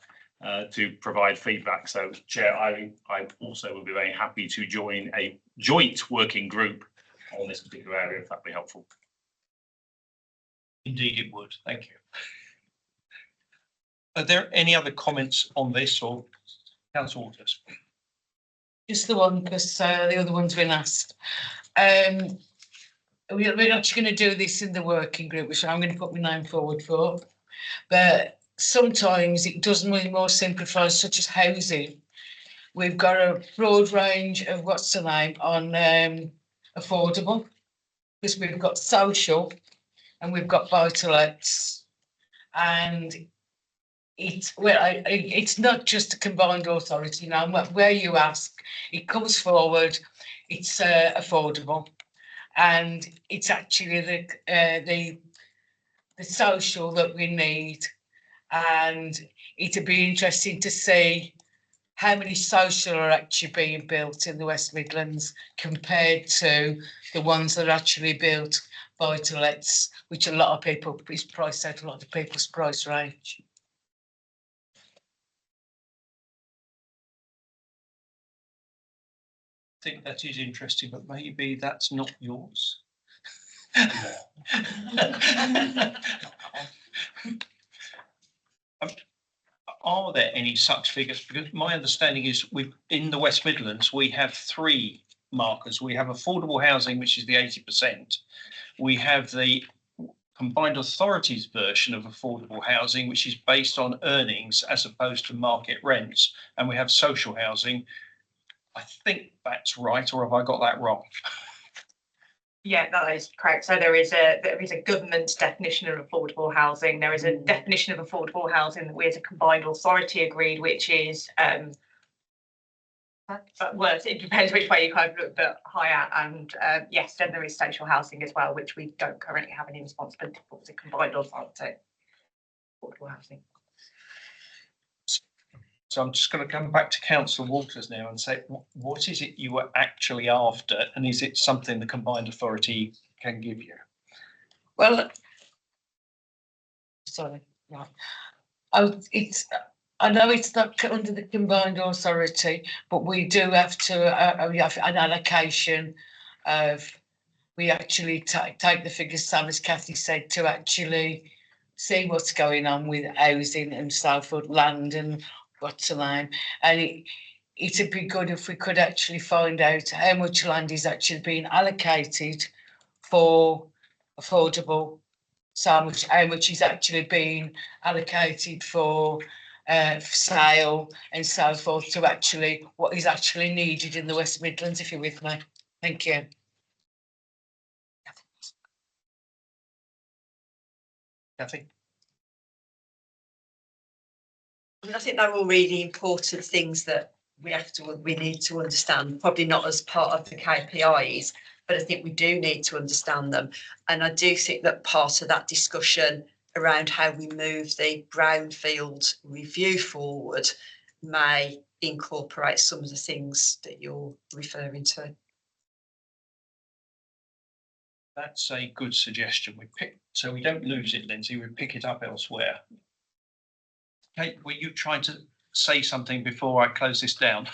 to provide feedback. So, Chair, I also will be very happy to join a joint working group on this particular area, if that'd be helpful. Indeed, it would. Thank you. Are there any other comments on this, or Councillor Waters? Just the one, because the other one's been asked. We're actually going to do this in the working group, which I'm going to put my name forward for. But sometimes it does mean more simplified, such as housing. We've got a broad range of what's the name on affordable, because we've got social and we've got buy-to-lets, and it's not just a combined authority now. Where you ask, it comes forward. It's affordable, and it's actually the social that we need. And it'd be interesting to see how many social are actually being built in the West Midlands compared to the ones that are actually built buy-to-lets, which a lot of people is priced out a lot of people's price range. I think that is interesting, but maybe that's not yours. Are there any such figures? Because my understanding is in the West Midlands, we have three markers. We have affordable housing, which is the 80%. We have the combined authorities version of affordable housing, which is based on earnings as opposed to market rents. And we have social housing. I think that's right, or have I got that wrong? Yeah, that is correct. So there is a government definition of affordable housing. There is a definition of affordable housing that we as a combined authority agreed, which is well, it depends which way you kind of look, but higher. And yes, then there is social housing as well, which we don't currently have any responsibility for as a combined authority. Affordable housing. So I'm just going to come back to Councillor Waters now and say, what is it you were actually after, and is it something the combined authority can give you? Well, sorry, right. I know it's not under the combined authority, but we do have to we have an allocation of. We actually take the figures, Sam, as Kathy said, to actually see what's going on with housing and Salford land and what's the name. And it'd be good if we could actually find out how much land is actually being allocated for affordable, so how much is actually being allocated for sale and so forth, to actually what is actually needed in the West Midlands, if you're with me. Thank you. Kathy? I think they're all really important things that we need to understand, probably not as part of the KPIs, but I think we do need to understand them. And I do think that part of that discussion around how we move the brownfield review forward may incorporate some of the things that you're referring to. That's a good suggestion. So we don't lose it, Lindsay, we pick it up elsewhere. Kate, were you trying to say something before I close this down?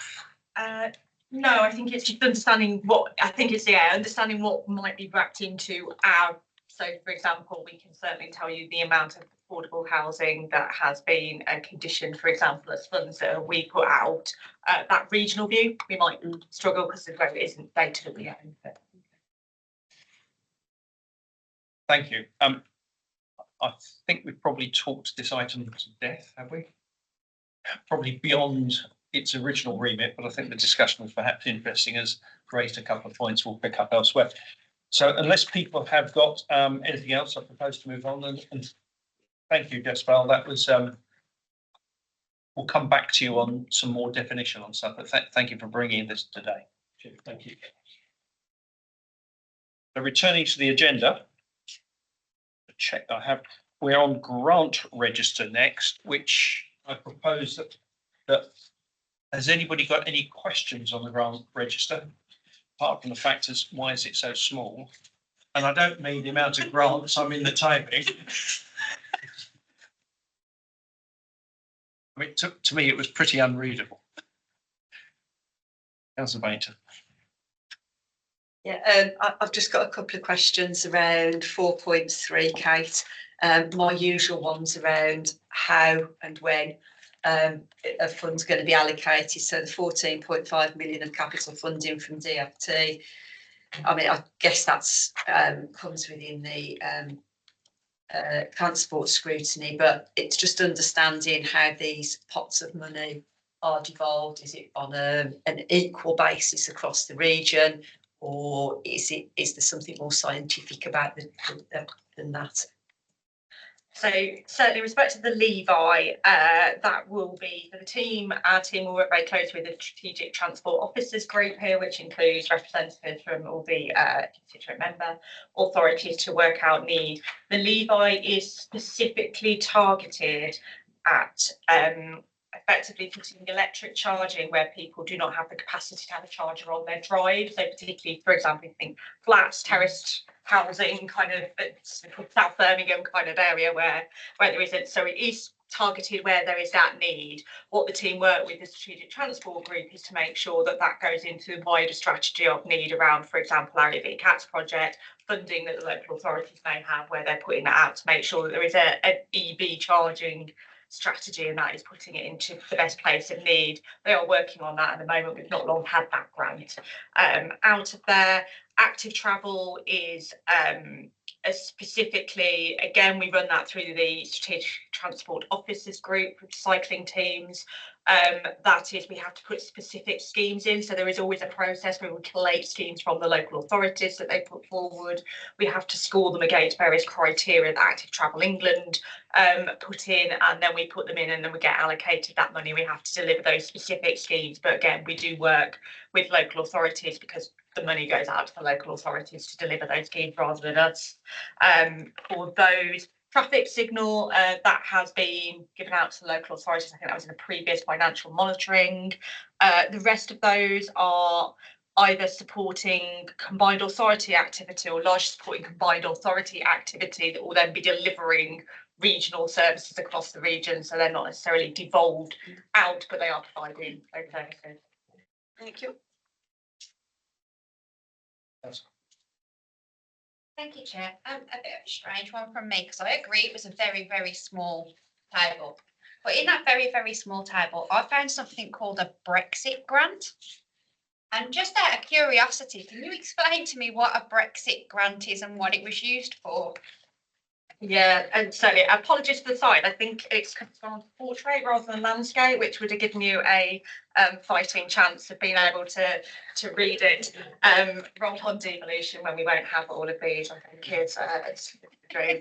No, I think it's just understanding understanding what might be wrapped into our. So, for example, we can certainly tell you the amount of affordable housing that has been a condition, for example, as funds that we put out. That regional view, we might struggle because it isn't data that we own. Thank you. I think we've probably talked this item to death, have we? Probably beyond its original remit, but I think the discussion was perhaps interesting, as raised a couple of points we'll pick up elsewhere. So unless people have got anything else, I propose to move on. And thank you, Jessica. That was we'll come back to you on some more definition on stuff. But thank you for bringing this today. Thank you. So returning to the agenda, check I have. We're on grant register next, which I propose that has anybody got any questions on the grant register? Apart from the fact is, why is it so small? And I don't mean the amount of grants, I mean the timing. I mean, to me, it was pretty unreadable. Councillor Bainton. Yeah, I've just got a couple of questions around 4.3, Kate. My usual ones around how and when a fund's going to be allocated. So the 14.5 million of capital funding from DFT. I mean, I guess that's comes within the transport scrutiny, but it's just understanding how these pots of money are devolved. Is it on an equal basis across the region, or is there something more scientific about than that? So certainly in respect to the Levi, that will be the team. Our team will work very closely with the Strategic Transport Officers Group here, which includes representatives from all the constituent member authorities to work out need. The Levi is specifically targeted at effectively putting electric charging where people do not have the capacity to have a charger on their drive. So particularly, for example, think flats, terraced housing, kind of South Birmingham kind of area where there isn't. So it is targeted where there is that need. What the team work with the Strategic Transport Group is to make sure that that goes into the wider strategy of need around, for example, our EV CATS project, funding that the local authorities may have where they're putting that out to make sure that there is an EV charging strategy, and that is putting it into the best place of need. They are working on that at the moment. We've not long had that grant. Out of there, active travel is specifically, again, we run that through the Strategic Transport Officers Group with cycling teams. That is, we have to put specific schemes in. So there is always a process where we collate schemes from the local authorities that they put forward. We have to score them against various criteria that Active Travel England put in, and then we put them in, and then we get allocated that money. We have to deliver those specific schemes. But again, we do work with local authorities because the money goes out to the local authorities to deliver those schemes rather than us. For those traffic signal, that has been given out to the local authorities. I think that was in a previous financial monitoring. The rest of those are either supporting combined authority activity or large supporting combined authority activity that will then be delivering regional services across the region. So they're not necessarily devolved out, but they are providing those services. Thank you. Thank you, Chair. A bit of a strange one from me, because I agree it was a very, very small table. But in that very, very small table, I found something called a Brexit grant. And just out of curiosity, can you explain to me what a Brexit grant is and what it was used for? Yeah, and certainly apologies for the sign. I think it's on portrait rather than landscape, which would have given you a fighting chance of being able to read it. Roll on devolution when we won't have all of these. I think it's a dream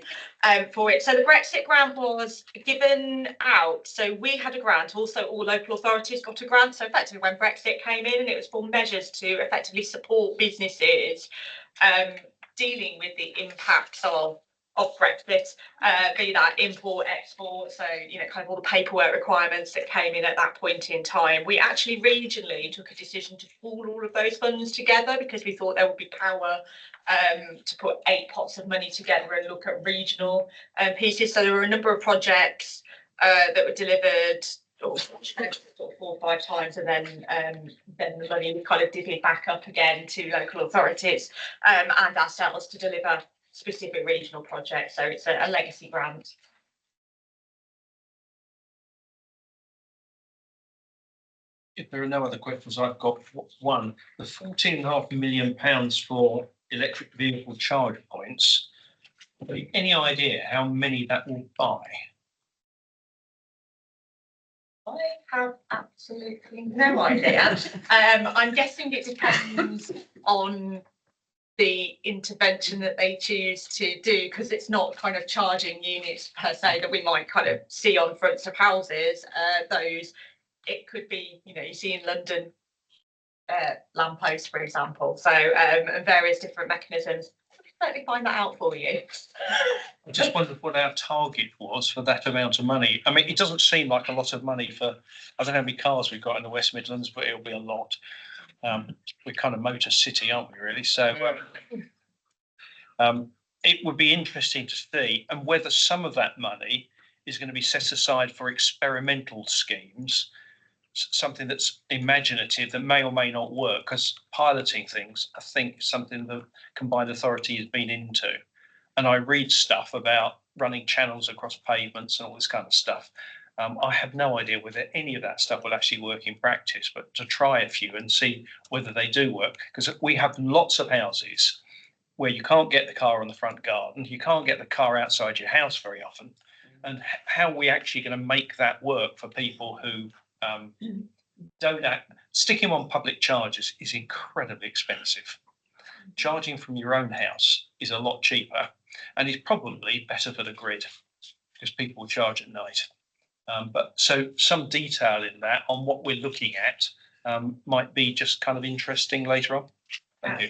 for it. So the Brexit grant was given out. So we had a grant. Also, all local authorities got a grant. So effectively, when Brexit came in, and it was for measures to effectively support businesses dealing with the impacts of Brexit, be that import, export, so kind of all the paperwork requirements that came in at that point in time. We actually regionally took a decision to pool all of those funds together because we thought there would be power to put 8 pots of money together and look at regional pieces. So there were a number of projects that were delivered 4 or 5 times, and then the money would kind of divvy back up again to local authorities and ourselves to deliver specific regional projects. So it's a legacy grant. If there are no other questions, I've got one. The £14.5 million for electric vehicle charge points. Any idea how many that will buy? I have absolutely no idea. I'm guessing it depends on the intervention that they choose to do, because it's not kind of charging units per se that we might kind of see on fronts of houses. Those, it could be, you know, you see in London lampposts, for example. So and various different mechanisms. Certainly find that out for you. I just wondered what our target was for that amount of money. I mean, it doesn't seem like a lot of money for, I don't know how many cars we've got in the West Midlands, but it'll be a lot. We're kind of motor city, aren't we, really? So it would be interesting to see, and whether some of that money is going to be set aside for experimental schemes, something that's imaginative that may or may not work, because piloting things, I think, is something the combined authority has been into. And I read stuff about running channels across pavements and all this kind of stuff. I have no idea whether any of that stuff will actually work in practice, but to try a few and see whether they do work, because we have lots of houses where you can't get the car on the front garden, you can't get the car outside your house very often. And how are we actually going to make that work for people who don't act? Sticking on public charges is incredibly expensive. Charging from your own house is a lot cheaper, and it's probably better for the grid because people charge at night. But so some detail in that on what we're looking at might be just kind of interesting later on. Thank you.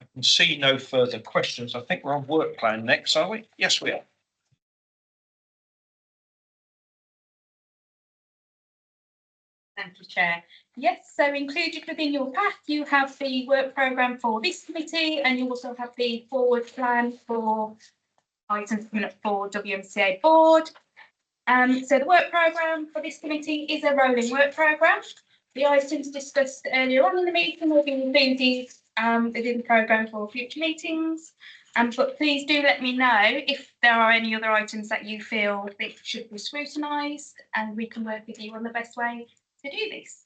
I can see no further questions. I think we're on work plan next, are we? Yes, we are. Thank you, Chair. Yes, so included within your pack, you have the work programme for this committee, and you also have the forward plan for items coming up for WMCA board. So the work programme for this committee is a rolling work programme. The items discussed earlier on in the meeting will be included within the programme for future meetings. But please do let me know if there are any other items that you feel that should be scrutinised, and we can work with you on the best way to do this.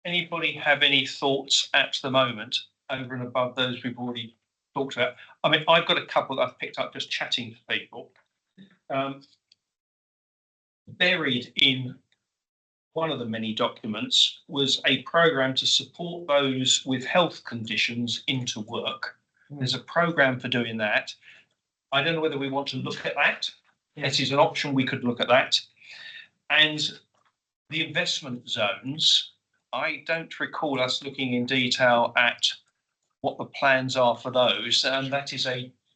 Anybody have any thoughts at the moment over and above those we've already talked about? I mean, I've got a couple that I've picked up just chatting to people. Buried in one of the many documents was a programme to support those with health conditions into work. There's a programme for doing that. I don't know whether we want to look at that. It is an option, we could look at that. And the investment zones, I don't recall us looking in detail at what the plans are for those. And that is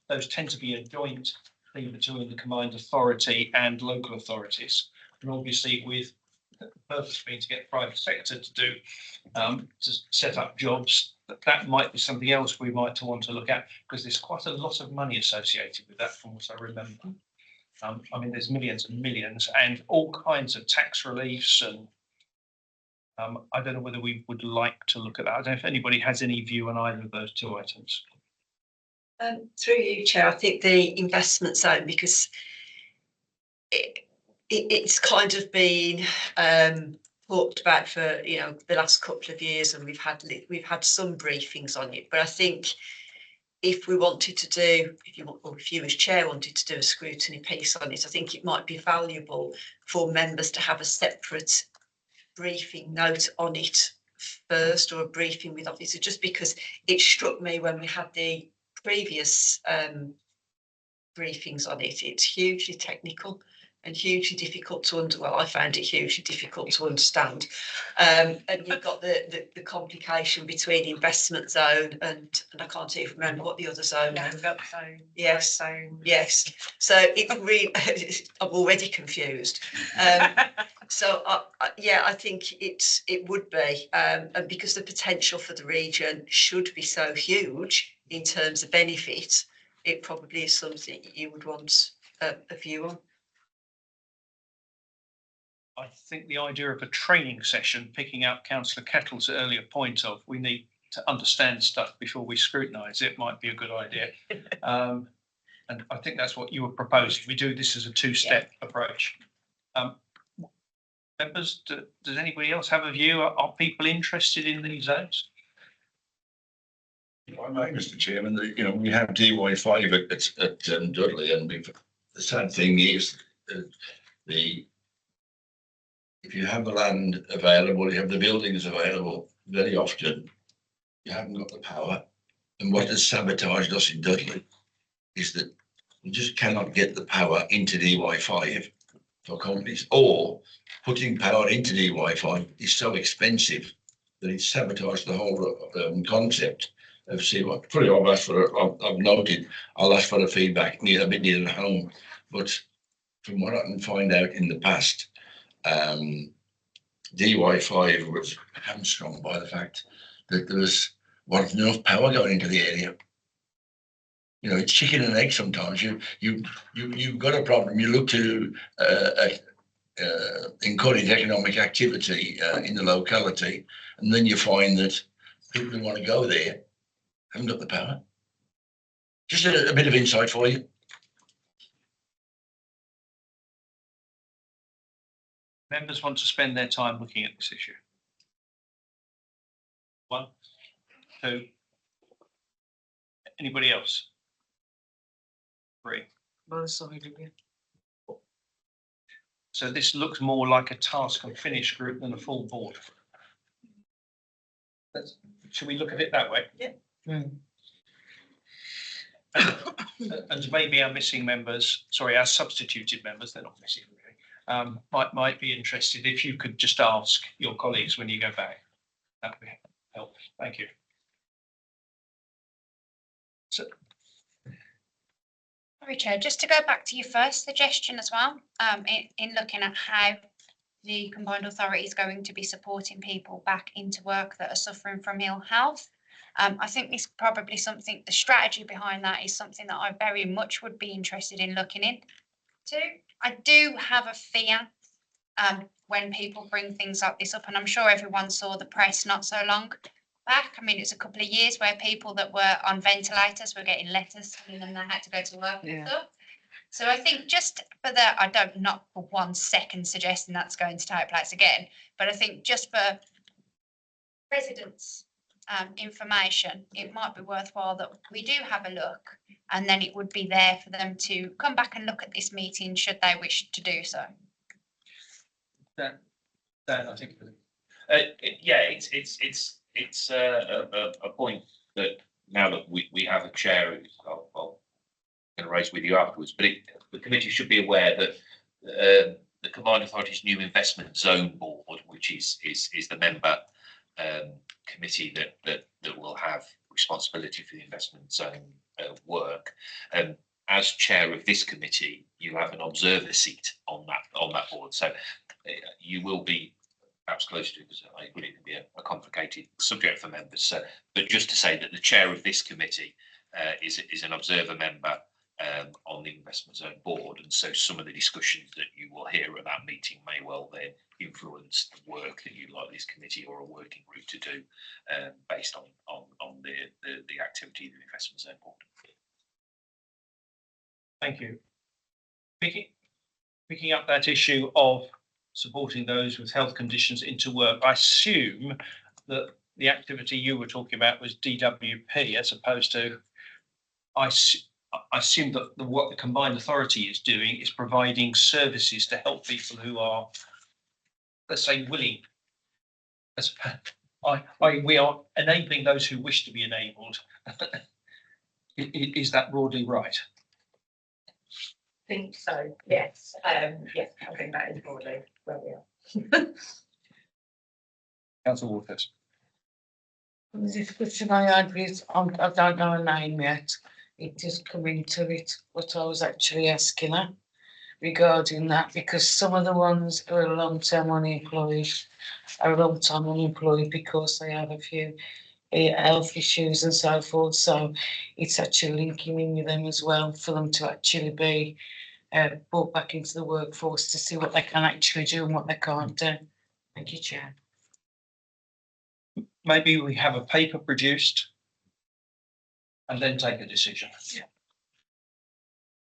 those tend to be a joint thing between the combined authority and local authorities. And obviously with the purpose being to get private sector to do, to set up jobs, that might be something else we might want to look at, because there's quite a lot of money associated with that from what I remember. I mean, there's millions and millions and all kinds of tax reliefs, and I don't know whether we would like to look at that. I don't know if anybody has any view on either of those two items. Through you, Chair, I think the investment zone, because it's kind of been talked about for the last couple of years, and we've had some briefings on it. But I think if we wanted to do, if you as chair wanted to do a scrutiny piece on it, I think it might be valuable for members to have a separate briefing note on it first, or a briefing with officers, just because it struck me when we had the previous briefings on it, it's hugely technical and hugely difficult to well, I found it hugely difficult to understand. And you've got the complication between investment zone and I can't even remember what the other zone is. Yes. Yes. So it's really, I'm already confused. So yeah, I think it would be, and because the potential for the region should be so huge in terms of benefit, it probably is something you would want a view on. I think the idea of a training session, picking up Councillor Kettle's earlier point of we need to understand stuff before we scrutinise it, might be a good idea. And I think that's what you were proposing. We do this as a two-step approach. Members, does anybody else have a view? Are people interested in these zones? I may, Mr. Chairman, that, you know, we have DY5 at Dudley, and the sad thing is if you have the land available, you have the buildings available, very often you haven't got the power. And what has sabotaged us in Dudley is that we just cannot get the power into DY5 for companies, or putting power into DY5 is so expensive that it's sabotaged the whole concept of CY. Probably I've noted, I'll ask for the feedback a bit nearer home, but from what I can find out in the past, DY5 was hamstrung by the fact that there wasn't enough power going into the area. You know, it's chicken and egg sometimes. You've got a problem. You look to encourage economic activity in the locality, and then you find that people who want to go there haven't got the power. Just a bit of insight for you. Members want to spend their time looking at this issue? 1, 2. Anybody else? 3. So this looks more like a task and finish group than a full board. Should we look at it that way? Yeah. And maybe our missing members, sorry, our substituted members, they're not missing really, might be interested if you could just ask your colleagues when you go back. That would be helpful. Thank you. So, Sorry, Chair, just to go back to your first suggestion as well, in looking at how the combined authority is going to be supporting people back into work that are suffering from ill health. I think this probably something, the strategy behind that is something that I very much would be interested in looking into. I do have a fear when people bring things like this up, and I'm sure everyone saw the press not so long back. I mean, it's a couple of years where people that were on ventilators were getting letters telling them they had to go to work and stuff. So I think just for that, I don't, not for 1 second suggesting that's going to take place again, but I think just for residents' information, it might be worthwhile that we do have a look, and then it would be there for them to come back and look at this meeting should they wish to do so. Dan, I think. Yeah, it's a point that now that we have a chair, I'll going to raise with you afterwards, but the committee should be aware that the Combined Authority's new investment zone board, which is the member committee that will have responsibility for the investment zone work. As chair of this committee, you have an observer seat on that board, so you will be perhaps close to, because I agree it can be a complicated subject for members. So, but just to say that the chair of this committee is an observer member on the investment zone board, and so some of the discussions that you will hear at that meeting may well then influence the work that you'd like this committee or a working group to do based on the activity of the investment zone board. Thank you. Picking up that issue of supporting those with health conditions into work, I assume that the activity you were talking about was DWP as opposed to, I assume that what the combined authority is doing is providing services to help people who are, let's say, willing. We are enabling those who wish to be enabled. Is that broadly right? Think so, yes. Yes, I think that is broadly where we are. Councillor Waters. The discussion I had with, I don't know her name yet, it just come into it, what I was actually asking her regarding that, because some of the ones who are long-term unemployed are long-term unemployed because they have a few health issues and so forth, so it's actually linking in with them as well for them to actually be brought back into the workforce to see what they can actually do and what they can't do. Thank you, Chair. Maybe we have a paper produced and then take a decision. Yeah.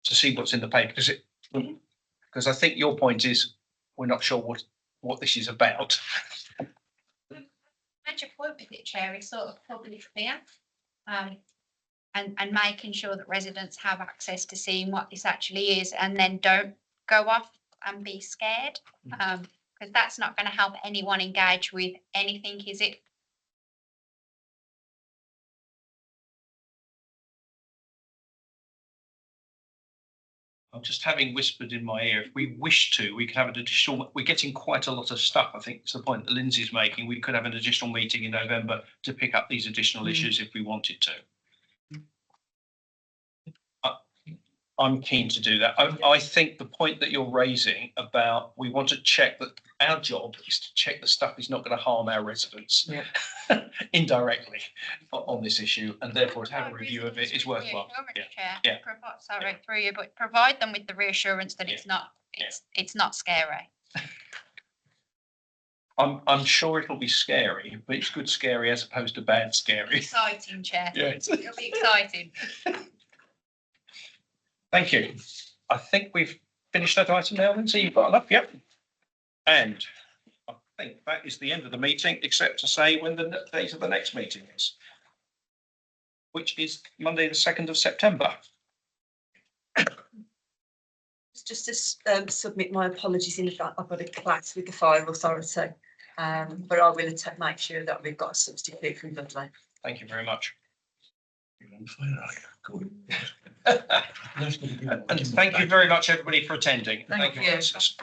To see what's in the paper, because I think your point is we're not sure what this is about. Major point with it, Chair, is sort of public fear. And making sure that residents have access to seeing what this actually is and then don't go off and be scared. Because that's not going to help anyone engage with anything, is it? I'm just having whispered in my ear, if we wish to, we could have an additional, we're getting quite a lot of stuff. I think it's the point that Lindsay's making. We could have an additional meeting in November to pick up these additional issues if we wanted to. I'm keen to do that. I think the point that you're raising about we want to check that our job is to check the stuff is not going to harm our residents indirectly on this issue, and therefore to have a review of it is worthwhile. Yeah. Sorry, through you, but provide them with the reassurance that it's not scary. I'm sure it'll be scary, but it's good scary as opposed to bad scary. Exciting, Chair. Yeah. It'll be exciting. Thank you. I think we've finished that item now, Lindsay. You've got enough? Yep. And I think that is the end of the meeting, except to say when the date of the next meeting is, which is Monday, the 2nd of September. Just to submit my apologies in advance, I've got a clash with the fire authority, but I will make sure that we've got a substitute from Dudley. Thank you very much. And thank you very much, everybody, for attending. Thank you. Francis.